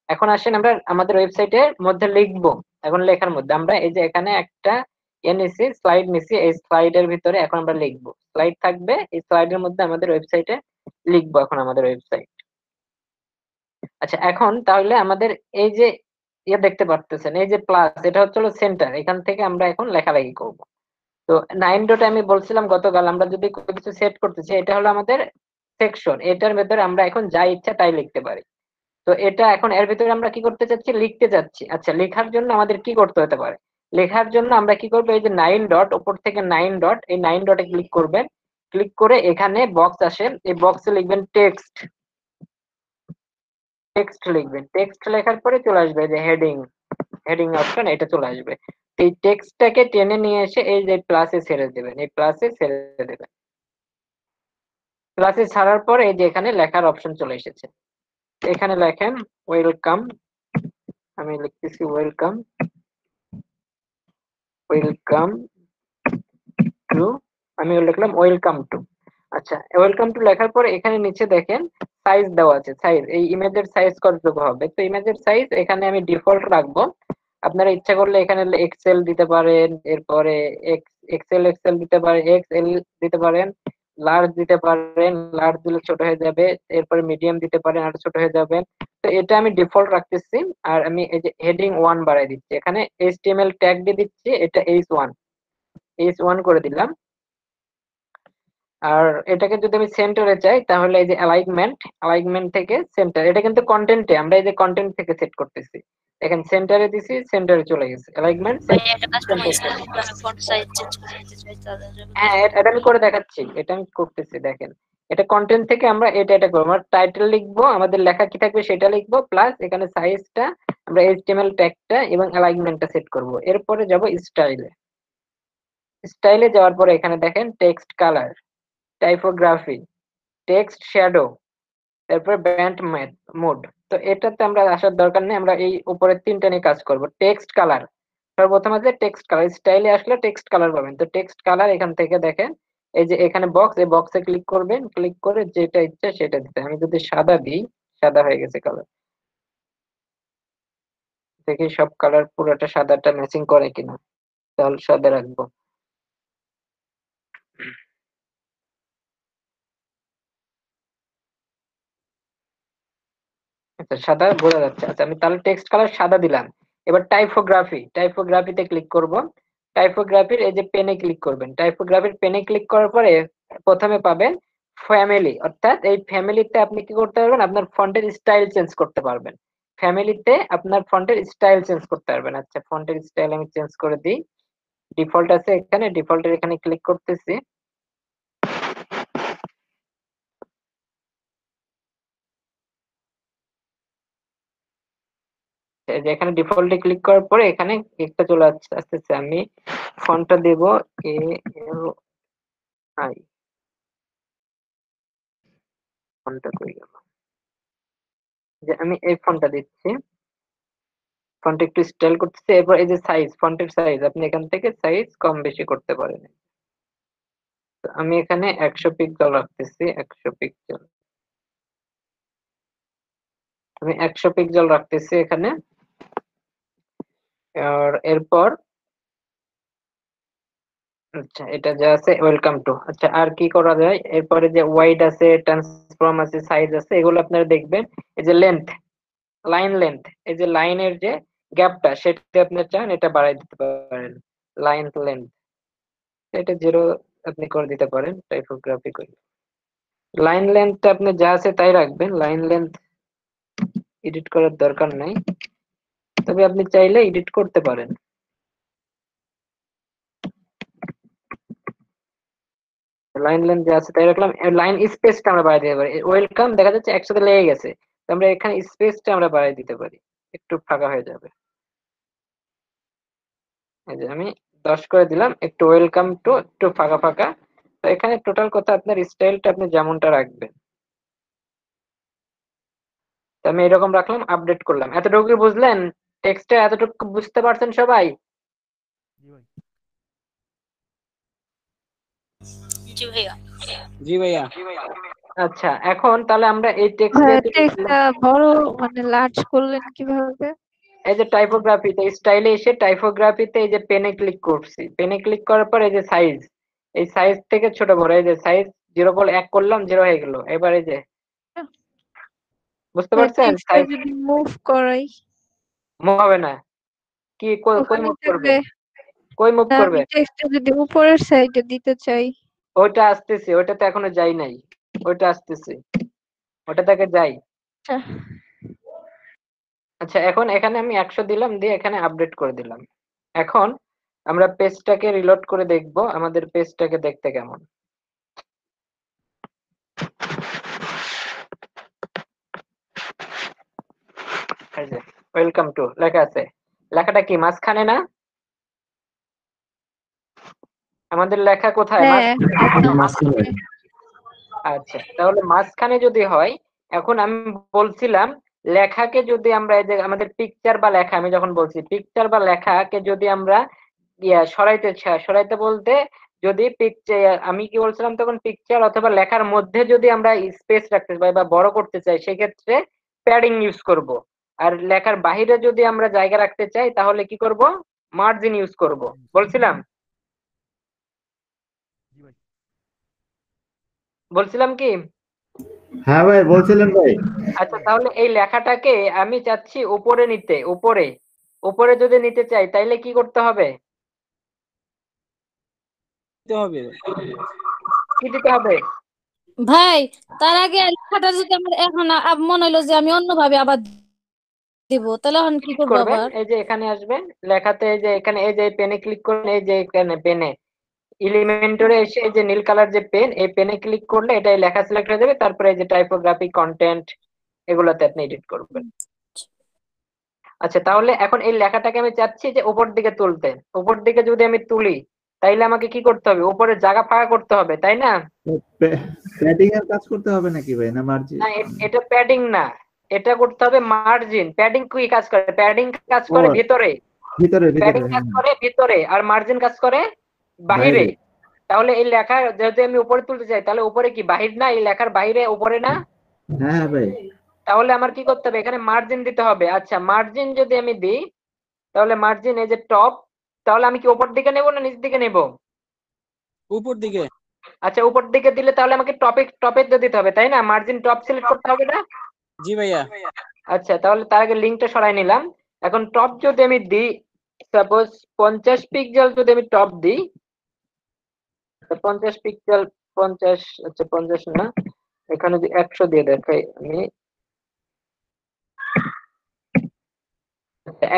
এখন আসেন আমরা আমাদের ওয়েবসাইটের মধ্যে লিখবো। এখন লেখার মধ্যে আমরা এই যে এখানে একটা নিছি, স্লাইড নিছি, এই স্লাইডের ভিতরে এখন আমরা লিখবো। স্লাইড থাকবে, এই স্লাইডের মধ্যে আমাদের ওয়েবসাইটে লিখবো এখন আমাদের ওয়েবসাইট। আচ্ছা, এখন তাহলে আমাদের এই যে দেখতে পারতেছেন এই যে প্লাস, এটা হচ্ছে সেন্টার, এখান থেকে আমরা এখন লেখালেখি করব। তো 9 ডটে আমি বলছিলাম গতকাল, আমরা যদি কোনো কিছু সেট করতে চাই, এটা হলো আমাদের সেকশন, এটার ভেতরে আমরা এখন যা ইচ্ছা তাই লিখতে পারি। তো এটা এখন এর ভিতরে আমরা কি করতে চাচ্ছি, লিখতে চাচ্ছি। আচ্ছা, লেখার জন্য আমাদের কি করতে হতে পারে? লেখার জন্য আমরা কি করবো, এই যে 9 ডট, উপর থেকে 9 ডট, এই 9 ডটে ক্লিক করবেন। ক্লিক করে এখানে বক্স আসে, এই বক্সে লিখবেন টেক্সট। টেক্সট লিখবেন, টেক্সট লেখার পরে চলে আসবে যে হেডিং, হেডিং অপশন, এটা চলে আসবে। এই টেক্সটটাকে টেনে নিয়ে এসে এই যে প্লাসে ছেড়ে দেবেন, এই প্লাসে ছেড়ে দেবেন। প্লাসে ছাড়ার পরে এই যে এখানে লেখার অপশন চলে এসেছে, এখানে লেখেন ওয়েলকাম। আমি লিখতেছি ওয়েলকাম, ওয়েলকাম টু, আমি লিখলাম ওয়েলকাম টু। আচ্ছা, ওয়েলকাম টু লেখার পরে এখানে নিচে দেখেন সাইজ দেওয়া আছে, সাইজ, এই ইমেজের সাইজ কতটুকু হবে। তো ইমেজের সাইজ এখানে আমি ডিফল্ট রাখবো, আপনারা ইচ্ছা করলে এখানে এক্সেল দিতে পারেন, এরপরে এক্সেল দিতে পারেন, এক্সএল দিতে পারেন, লার্জ দিতে পারেন, লার্জ দিলে ছোট হয়ে যাবে, এরপরে মিডিয়াম দিতে পারেন, আর ছোট হয়ে যাবে। তো এটা আমি ডিফল্ট রাখতেছি। আর আমি এই যে হেডিং 1 বাড়াই দিচ্ছি, এখানে HTML ট্যাগ দিয়ে দিচ্ছি, এটা H1 করে দিলাম। আর এটাকে যদি আমি সেন্টারে চাই তাহলে এই যে অ্যালাইনমেন্ট থেকে সেন্টার, এটা কিন্তু কন্টেন্টে আমরা এই যে কন্টেন্ট থেকে সেট করতেছি। দেখেন সেন্টারে দিছি, সেন্টারে চলে গেছে অ্যালাইনমেন্ট। হ্যাঁ, এটা আমি করে দেখাচ্ছি, এটা আমি করতেছি। দেখেন এটা কন্টেন্ট থেকে আমরা এটা করবো, আমরা টাইটেল লিখবো, আমাদের লেখা কি থাকবে সেটা লিখবো, প্লাস এখানে সাইজটা আমরা HTML ট্যাগটা এবং অ্যালাইনমেন্টটা সেট করব। এরপরে যাব স্টাইলে যাওয়ার পরে এখানে দেখেন text colour, typography, text shadow, তারপর ব্যান্ড মোড। তো এটাতে আমরা আসার দরকার নেই, আমরা এই উপরের তিনটা নিয়ে কাজ করব। টেক্সট কালার, সর্বপ্রথম আছে টেক্সট কালার, স্টাইলে আসলে টেক্সট কালার পাবেন। তো টেক্সট কালার এখান থেকে দেখেন এই যে এখানে বক্স, এই বক্সে ক্লিক করবেন, ক্লিক করে যেটা ইচ্ছা সেটা দিতে। আমি যদি সাদা দিই, সাদা হয়ে গেছে কালার, দেখি সব কালার পুরোটা সাদাটা ম্যাচিং করে কিনা, তাহলে সাদা রাখবো। আচ্ছা, সাদা বোঝা যাচ্ছে। আচ্ছা, আমি তাহলে টেক্সট কালার সাদা দিলাম। এবার টাইপোগ্রাফিতে ক্লিক করব। টাইপোগ্রাফির এই যে পেনে ক্লিক করবেন, টাইপোগ্রাফির পেনে ক্লিক করার পরে প্রথমে পাবেন ফ্যামিলি, অর্থাৎ এই ফ্যামিলিতে আপনি কি করতে পারবেন, আপনার ফন্টের স্টাইল চেঞ্জ করতে পারবেন। ফ্যামিলিতে আপনার ফন্টের স্টাইল চেঞ্জ করতে পারবেন। আচ্ছা, ফন্টের স্টাইল আমি চেঞ্জ করে দিই। ডিফল্ট আছে এখানে, ডিফল্টের এখানে ক্লিক করতেছি। এই যে এখানে ডিফল্টে ক্লিক করার পরে এখানে একটা চলে আসতেছে। আমি ফন্টটা দেব ALI, ফন্টটা কই গেল, যে আমি এই ফন্টটা দিচ্ছি। ফন্ট একটু স্টাইল করতেছি। এরপর এই যে সাইজ, ফন্টের সাইজ আপনি এখান থেকে সাইজ কম বেশি করতে পারেন। তো আমি এখানে 100 পিক্সেল রাখতেছি, 100 পিক্সেল, আমি 100 পিক্সেল রাখতেছি এখানে। আর এরপর আচ্ছা, এটা যা আছে ওয়েলকাম টু। আচ্ছা, আর কি করা যায়? এরপরে যে ওয়াইড আছে, ট্রান্সফর্ম আছে, সাইজ আছে, এগুলো আপনারা দেখবেন। এই যে লেন্থ, লাইন লেন্থ, এই যে লাইনের যে গ্যাপটা, সেটা আপনি চান এটা বাড়াই দিতে পারেন। লাইন লেন্থ এটা 0 আপনি করে দিতে পারেন। টাইপোগ্রাফি করে লাইন লেন্থটা আপনি যা আছে তাই রাখবেন। লাইন লেন্থ এডিট করার দরকার নাই, তবে আপনি চাইলে এডিট করতে পারেন। লাইন লেন্থ যা আছে তাই রাখলাম। লাইন স্পেসটা আমরা বাড়াই দিতে পারি। ওয়েলকাম দেখা যাচ্ছে একসাথে লেগে গেছে, তো আমরা এখানে স্পেসটা আমরা বাড়াই দিতে পারি, একটু ফাঁকা হয়ে যাবে। এই যে আমি 10 করে দিলাম, একটু ওয়েলকাম টু একটু ফাঁকা ফাঁকা। তো এখানে টোটাল কথা আপনার স্টাইলটা আপনি যেমনটা রাখবেন। তো আমি এরকম রাখলাম, আপডেট করলাম। এতটুকু বুঝলেন? টেক্সটে এতটুকু বুঝতে পারছেন সবাই? জি ভাইয়া। জি ভাইয়া। আচ্ছা, এখন তাহলে আমরা এই টেক্সটটা বড় মানে লার্জ করলেন কিভাবে? এই যে টাইপোগ্রাফিতে স্টাইলে এসে টাইপোগ্রাফিতে এই যে পেনে ক্লিক করছি। পেনে ক্লিক করার পর এই যে সাইজ, এই সাইজ থেকে ছোট বড়, এই যে সাইজ 0.1 করলাম, 0 হয়ে গেল। এবার এই যে বুঝতে পারছেন? টেক্সটটা যদি মুভ করাই মুভ হবে না। কি কই ওখানে মুভ করবে? থাকবে। কই মুভ না, করবে? আমি টেক্সটটা যদি উপরের সাইডে দিতে চাই। ওইটা আসতেছে, ওইটা তো এখনো যাই নাই, ওইটা আসতেছে, ওটা থেকে যাই। আচ্ছা, এখন এখানে আমি 100 দিলাম, দিয়ে এখানে আপডেট করে দিলাম। এখন আমরা পেজটাকে রিলোড করে দেখব আমাদের পেজটাকে দেখতে কেমন। এই যে ওয়েলকাম টু লেখা আছে, লেখাটা কি মাঝখানে না? আমাদের লেখা কোথায়? মাঝখানে। আচ্ছা, তাহলে মাঝখানে যদি হয়, এখন আমি বলছিলাম লেখাকে যদি আমরা এই যে আমাদের পিকচার বা লেখা, আমি যখন বলছি পিকচার বা লেখাকে যদি আমরা সরাইতে বলতে, যদি পিকচার, আমি কি বলছিলাম তখন, পিকচার অথবা লেখার মধ্যে যদি আমরা স্পেস রাখতে চাই বা বড় করতে চাই, সেক্ষেত্রে প্যাডিং ইউজ করব। আর লেখার বাহিরে যদি আমরা জায়গা রাখতে চাই, তাহলে কি করব? মার্জিন ইউজ করব। বলছিলাম কি? হ্যাঁ ভাই, বলছিলেন ভাই। আচ্ছা, তাহলে এই লেখাটাকে আমি চাচ্ছি উপরে নিতে। উপরে উপরে যদি নিতে চাই, তাইলে কি করতে হবে? কি দিতে হবে? ভাই, তার আগে লেখাটা যদি আমার এখন মনে হলো যে আমি অন্যভাবে আবার দিব, তাহলে এখন কি করবো করবেন, আবার? এই যে এখানে আসবেন, লেখাতে এই যে এখানে এই যে পেনে ক্লিক করবেন, এই যে এখানে পেনে এলিমেন্টরে এসে এই যে নীল কালার যে পেন, এই পেনে ক্লিক করলে এটা লেখা সিলেক্ট হয়ে যাবে। তারপরে এই যে টাইপোগ্রাফি, কন্টেন্ট, এগুলোতে আপনি এডিট করবেন। আচ্ছা, তাহলে এখন এই লেখাটাকে আমি চাচ্ছি যে উপর দিকে তুলতে। উপর দিকে যদি আমি তুলি, তাইলে আমাকে কি করতে হবে? উপরে জায়গা ফাঁকা করতে হবে, তাই না? প্যাডিং এর কাজ করতে হবে নাকি ভাই, না মার্জিন? না, এটা প্যাডিং না, এটা করতে হবে মার্জিন। প্যাডিং কি কাজ করে? প্যাডিং কাজ করে ভিতরে, প্যাডিং কাজ করে ভিতরে, আর মার্জিন কাজ করে বাহিরে। তাহলে এই লেখা যদি আমি উপরে তুলতে চাই, তাহলে উপরে কি বাহির না? এই লেখার বাইরে উপরে না? হ্যাঁ ভাই। তাহলে আমার কি করতে হবে? এখানে মার্জিন দিতে হবে। আচ্ছা, মার্জিন যদি আমি দিই, তাহলে মার্জিন এই যে টপ, তাহলে আমি কি উপর দিকে নেব না নিচ দিকে নেব? উপর দিকে। আচ্ছা, উপর দিকে দিলে তাহলে আমাকে টপে দিতে হবে, তাই না? মার্জিন টপ সিলেক্ট করতে হবে না? জি ভাইয়া। আচ্ছা, তাহলে তার আগে লিংকটা সরাই নিলাম। এখন টপ যদি আমি দিই, সাপোজ 50 পিক্সেল যদি আমি টপ দিই, 50 পিক্সেল 50, আচ্ছা 50 না, এখানে যদি 100 দিয়ে দেখাই আমি।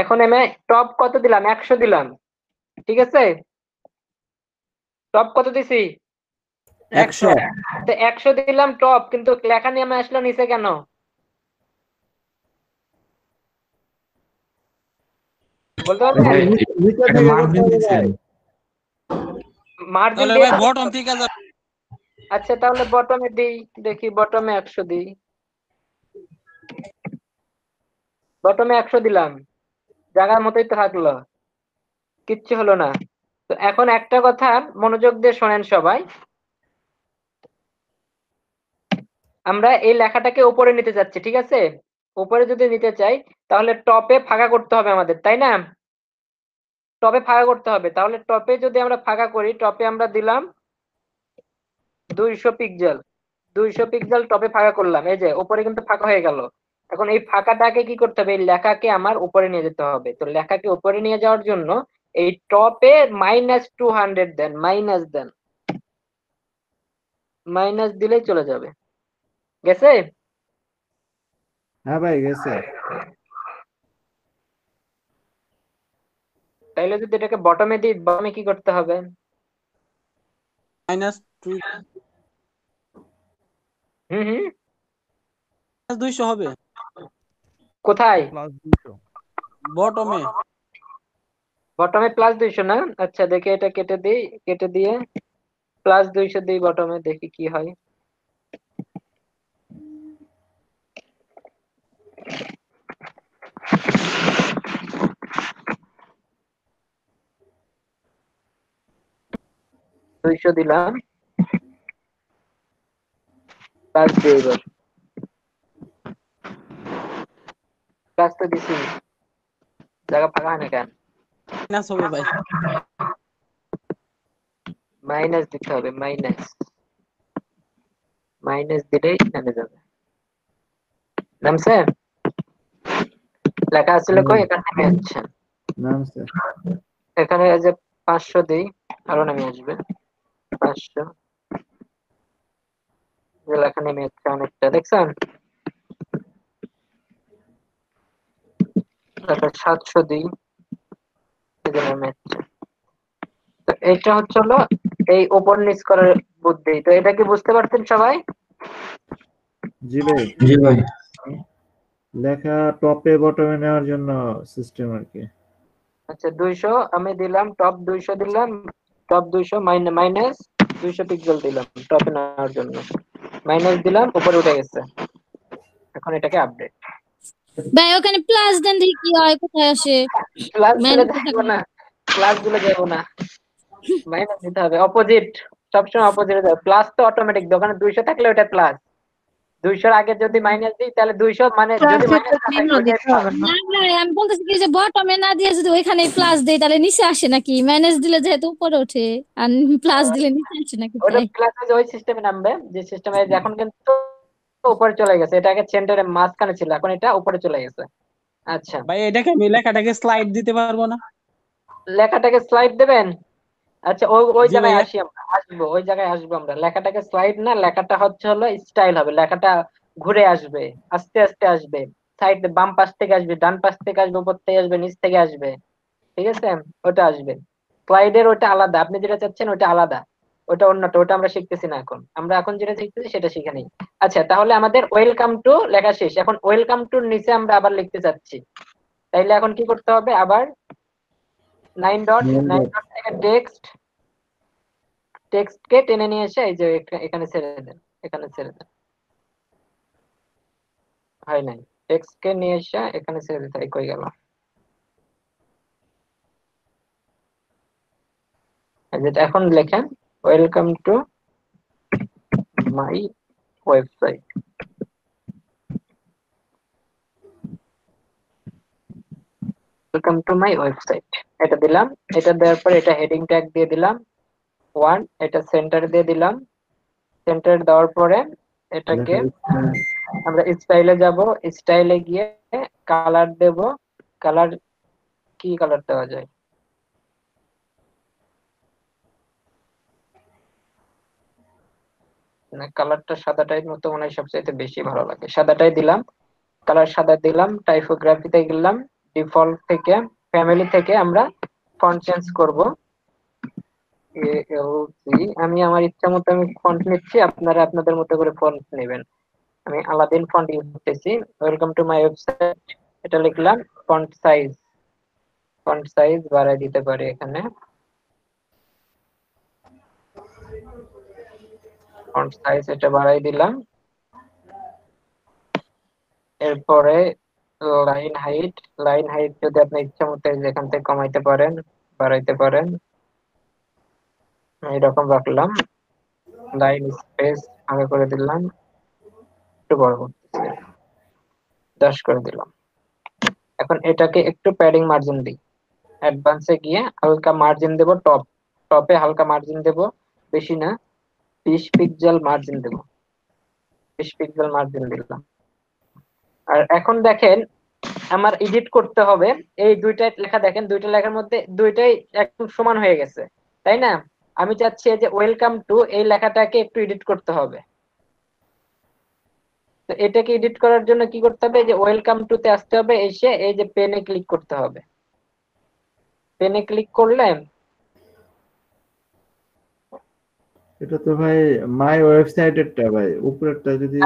এখন আমি টপ কত দিলাম? 100 দিলাম, ঠিক আছে? টপ কত দিছি? 100। তো 100 দিলাম টপ, কিন্তু লেখা নিয়ে আমি আসলো নিচে কেন? বলতে পারবেন? নিচে থেকে করতে হবে ভাই। মার্জিন তাহলে দিয়ে ভাই বটম থেকে যাবে। আচ্ছা তাহলে বটমে দিই, দেখি বটমে 100 দিই। বটমে 100 দিলাম, জায়গার মতোই তো থাকলো, কিচ্ছু হলো না। তো এখন একটা কথা মনোযোগ দিয়ে শোনেন সবাই, আমরা এই লেখাটাকে উপরে নিতে যাচ্ছি, ঠিক আছে? উপরে যদি নিতে চাই তাহলে টপে ফাঁকা করতে হবে আমাদের, তাই না? টপে ফাঁকা করতে হবে। তাহলে টপে যদি আমরা ফাঁকা করি, টপে আমরা দিলাম 200 পিক্সেল। 200 পিক্সেল টপে ফাঁকা করলাম, এই যে উপরে কিন্তু ফাঁকা হয়ে গেল। এখন এই ফাঁকাটাকে কি করতে হবে? এই লেখাকে আমার উপরে নিয়ে যেতে হবে। তো লেখাকে উপরে নিয়ে যাওয়ার জন্য এই টপে -200 দেন, মাইনাস দেন, মাইনাস দিলেই চলে যাবে। গেছে? হ্যাঁ ভাই গেছে। তাইলে যদি এটাকে বটমে দিই, বটমে কি করতে হবে? -2 হুম +200 হবে কোথায়? +200 বটমে। বটমে +200 না? আচ্ছা দেখি এটা কেটে দিই, কেটে দিয়ে +200 দিই বটমে, দেখি কি হয়। +200 দিলাম, প্লাস দিয়ে এবার প্লাস তো দিছি, জায়গা ফাঁকা হয় না কেন? মাইনাস হবে ভাই। মাইনাস দিতে হবে, মাইনাস, মাইনাস দিলেই নেমে যাবে। নামছে? লেখা আসছিল কই? এখানে নেমে যাচ্ছে। নামছে। এখানে এই যে 500 দিই, আরো নেমে আসবে 500। যে লেখা নেমে যাচ্ছে অনেকটা, দেখছেন? তারপর 700 দিই, এই যে নেমে যাচ্ছে। তো এটা হচ্ছে হলো এই ওপর নিচ করার বুদ্ধি। তো এটা কি বুঝতে পারছেন সবাই? জি ভাই। জি ভাই। লেখা টপে বটমে নেওয়ার জন্য সিস্টেম আর কি। আচ্ছা 200 আমি দিলাম, টপ 200 দিলাম, টপ 200 মাইনাস 200 পিক্সেল দিলাম টপে নেওয়ার জন্য, মাইনাস দিলাম, উপরে উঠে গেছে। এখন এটাকে আপডেট। ভাই ওখানে প্লাস দেন দেখি কি হয়, কোথায় আসে? ক্লাস দিলে মাইনাস যাবো না, ক্লাস দিলে যাবো না, মাইনাস দিতে হবে। অপোজিট, সবসময় অপোজিটে যাবে। প্লাস তো অটোমেটিক, দোকানে 200 থাকলে ওটা প্লাস, 200 আগে যদি মাইনাস দিই তাহলে 200 মানে যদি মাইনাস না থাকে ওটাই প্লাস। না ভাই আমি বলতেছি কি যে বটমে না দিয়ে যদি ওইখানে প্লাস দেই তাহলে নিচে আসে নাকি? মাইনাস দিলে যেহেতু উপরে ওঠে আর প্লাস দিলে নিচে আসে নাকি? ওটা তাই ক্লাসে ওই সিস্টেমে নামবে যে সিস্টেমে এখন কিন্তু উপরে চলে গেছে। এটা আগে সেন্টারে মাঝখানে ছিল, এখন এটা উপরে চলে গেছে। আচ্ছা ভাই এটাকে আমি লেখাটাকে স্লাইড দিতে পারবো না? লেখাটাকে স্লাইড দেবেন? আচ্ছা ওই জি জায়গায় ভাইয়া। আসি আমরা, আসবো ওই জায়গায় আসবো আমরা। লেখাটাকে স্লাইড না, লেখাটা হচ্ছে হলো স্টাইল হবে। লেখাটা ঘুরে আসবে, আস্তে আস্তে আসবে, সাইড বাম পাশ থেকে আসবে, ডান পাশ থেকে আসবে, উপর থেকে আসবে, নিচ থেকে আসবে, ঠিক আছে? ওটা আসবে। স্লাইডের ওটা আলাদা, আপনি যেটা চাচ্ছেন ওটা আলাদা, ওটা অন্যটা, ওটা আমরা শিখতেছি না এখন। আমরা এখন যেটা শিখতেছি সেটা শিখে নেই। আচ্ছা তাহলে আমাদের ওয়েলকাম টু লেখা শেষ। এখন ওয়েলকাম টুর নিচে আমরা আবার লিখতে চাচ্ছি, তাইলে এখন কি করতে হবে? আবার 9 ডট থেকে টেক্সট কে টেনে নিয়ে এসে এই যে এখানে ছেড়ে দেন, এখানে ছেড়ে দেন। হয় নাই, টেক্সট কে নিয়ে এসে এখানে ছেড়ে দিতে হয়, কই গেল? যেটা এখন লেখেন welcome to my website. Welcome to my website, এটা দিলাম। এটা দেওয়ার পর এটা হেডিং ট্যাগ দিয়ে দিলাম 1, এটা সেন্টার দিয়ে দিলাম। সেন্টার দেওয়ার পরে এটাকে আমরা স্টাইলে যাব, স্টাইলে গিয়ে কালার দেব। কালার কি কালার দেওয়া যায়? না, কালারটা সাদাটাই মতো মনে হয় সবচেয়ে বেশি ভালো লাগে, সাদাটাই দিলাম। কালার সাদা দিলাম, টাইপোগ্রাফিতে গেলাম, ডিফল্ট থেকে ফ্যামিলি থেকে আমরা ফন্ট চেঞ্জ করব। আমি আমার ইচ্ছা মতো আমি ফন্ট নিচ্ছি, আপনারা আপনাদের মতো করে ফন্ট নেবেন। আমি আলাদিন ফন্ট ইউজ করতেছি। ওয়েলকাম টু মাই ওয়েবসাইট, এটা লিখলাম। ফন্ট সাইজ বাড়াই দিতে পারি এখানে, ফন্ট সাইজ এটা বাড়াই দিলাম। এরপরে লাইন হাইট যদি আপনি ইচ্ছা মতো যেখান থেকে কমাইতে পারেন, বাড়াইতে পারেন, এইরকম রাখলাম। লাইন স্পেস আগে করে দিলাম, একটু বড় করতেছি, 10 করে দিলাম। এখন এটাকে একটু প্যাডিং মার্জিন দিই, অ্যাডভান্সে গিয়ে হালকা মার্জিন দেব, টপে হালকা মার্জিন দেব, বেশি না, 20 পিক্সেল মার্জিন দেব, 20 পিক্সেল মার্জিন দিলাম। আর এখন দেখেন আমার এডিট করতে হবে, এই দুইটা লেখা দেখেন, দুইটা লেখার মধ্যে দুইটাই একদম সমান হয়ে গেছে, তাই না? আমি চাচ্ছি যে ওয়েলকাম টু এই লেখাটাকে একটু এডিট করতে হবে। তো এটাকে এডিট করার জন্য কি করতে হবে, যে ওয়েলকাম টু তে আসতে হবে, এসে এই যে পেনে ক্লিক করতে হবে। পেনে ক্লিক করলে এটা তো ভাই মাই ওয়েবসাইটেরটা ভাই, উপরেরটা যদি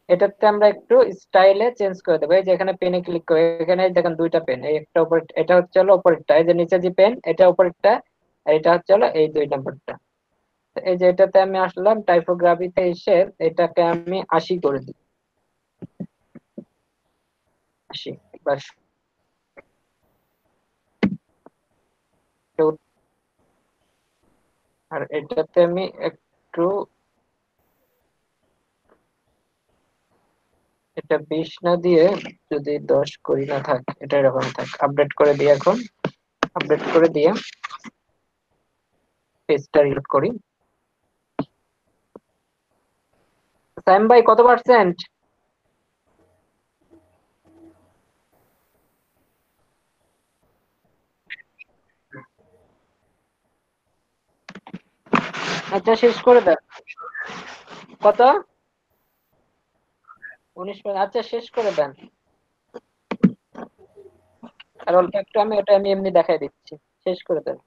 এটাতে আমরা একটু স্টাইলে চেঞ্জ করে দেবো। এই যে এখানে পেনে ক্লিক করে, এখানে দেখেন দুইটা পেন, এই একটা উপরে, এটা হচ্ছে হলো উপরেরটা, এই যে নিচে যে পেন এটা উপরেরটা, আর এটা হচ্ছে হলো এই 2 নম্বরটা। এই যে এটাতে আমি আসলাম, টাইপোগ্রাফিতে এসে এটাকে আমি 80 করে দিই, 80 বাস। আর এটাতে আমি একটু এটা 20 না দিয়ে যদি 10 করি, না থাক, এটা এরকম থাক, আপডেট করে দিই। এখন আপডেট করে দিয়ে পেজটা রিলোড করি। সাইম ভাই কত পার্সেন্ট? আচ্ছা শেষ করে দেন। কত? 19%। আচ্ছা শেষ করে দেন। আর অল্প একটু আমি ওটা আমি এমনি দেখাই দিচ্ছি, শেষ করে দেন।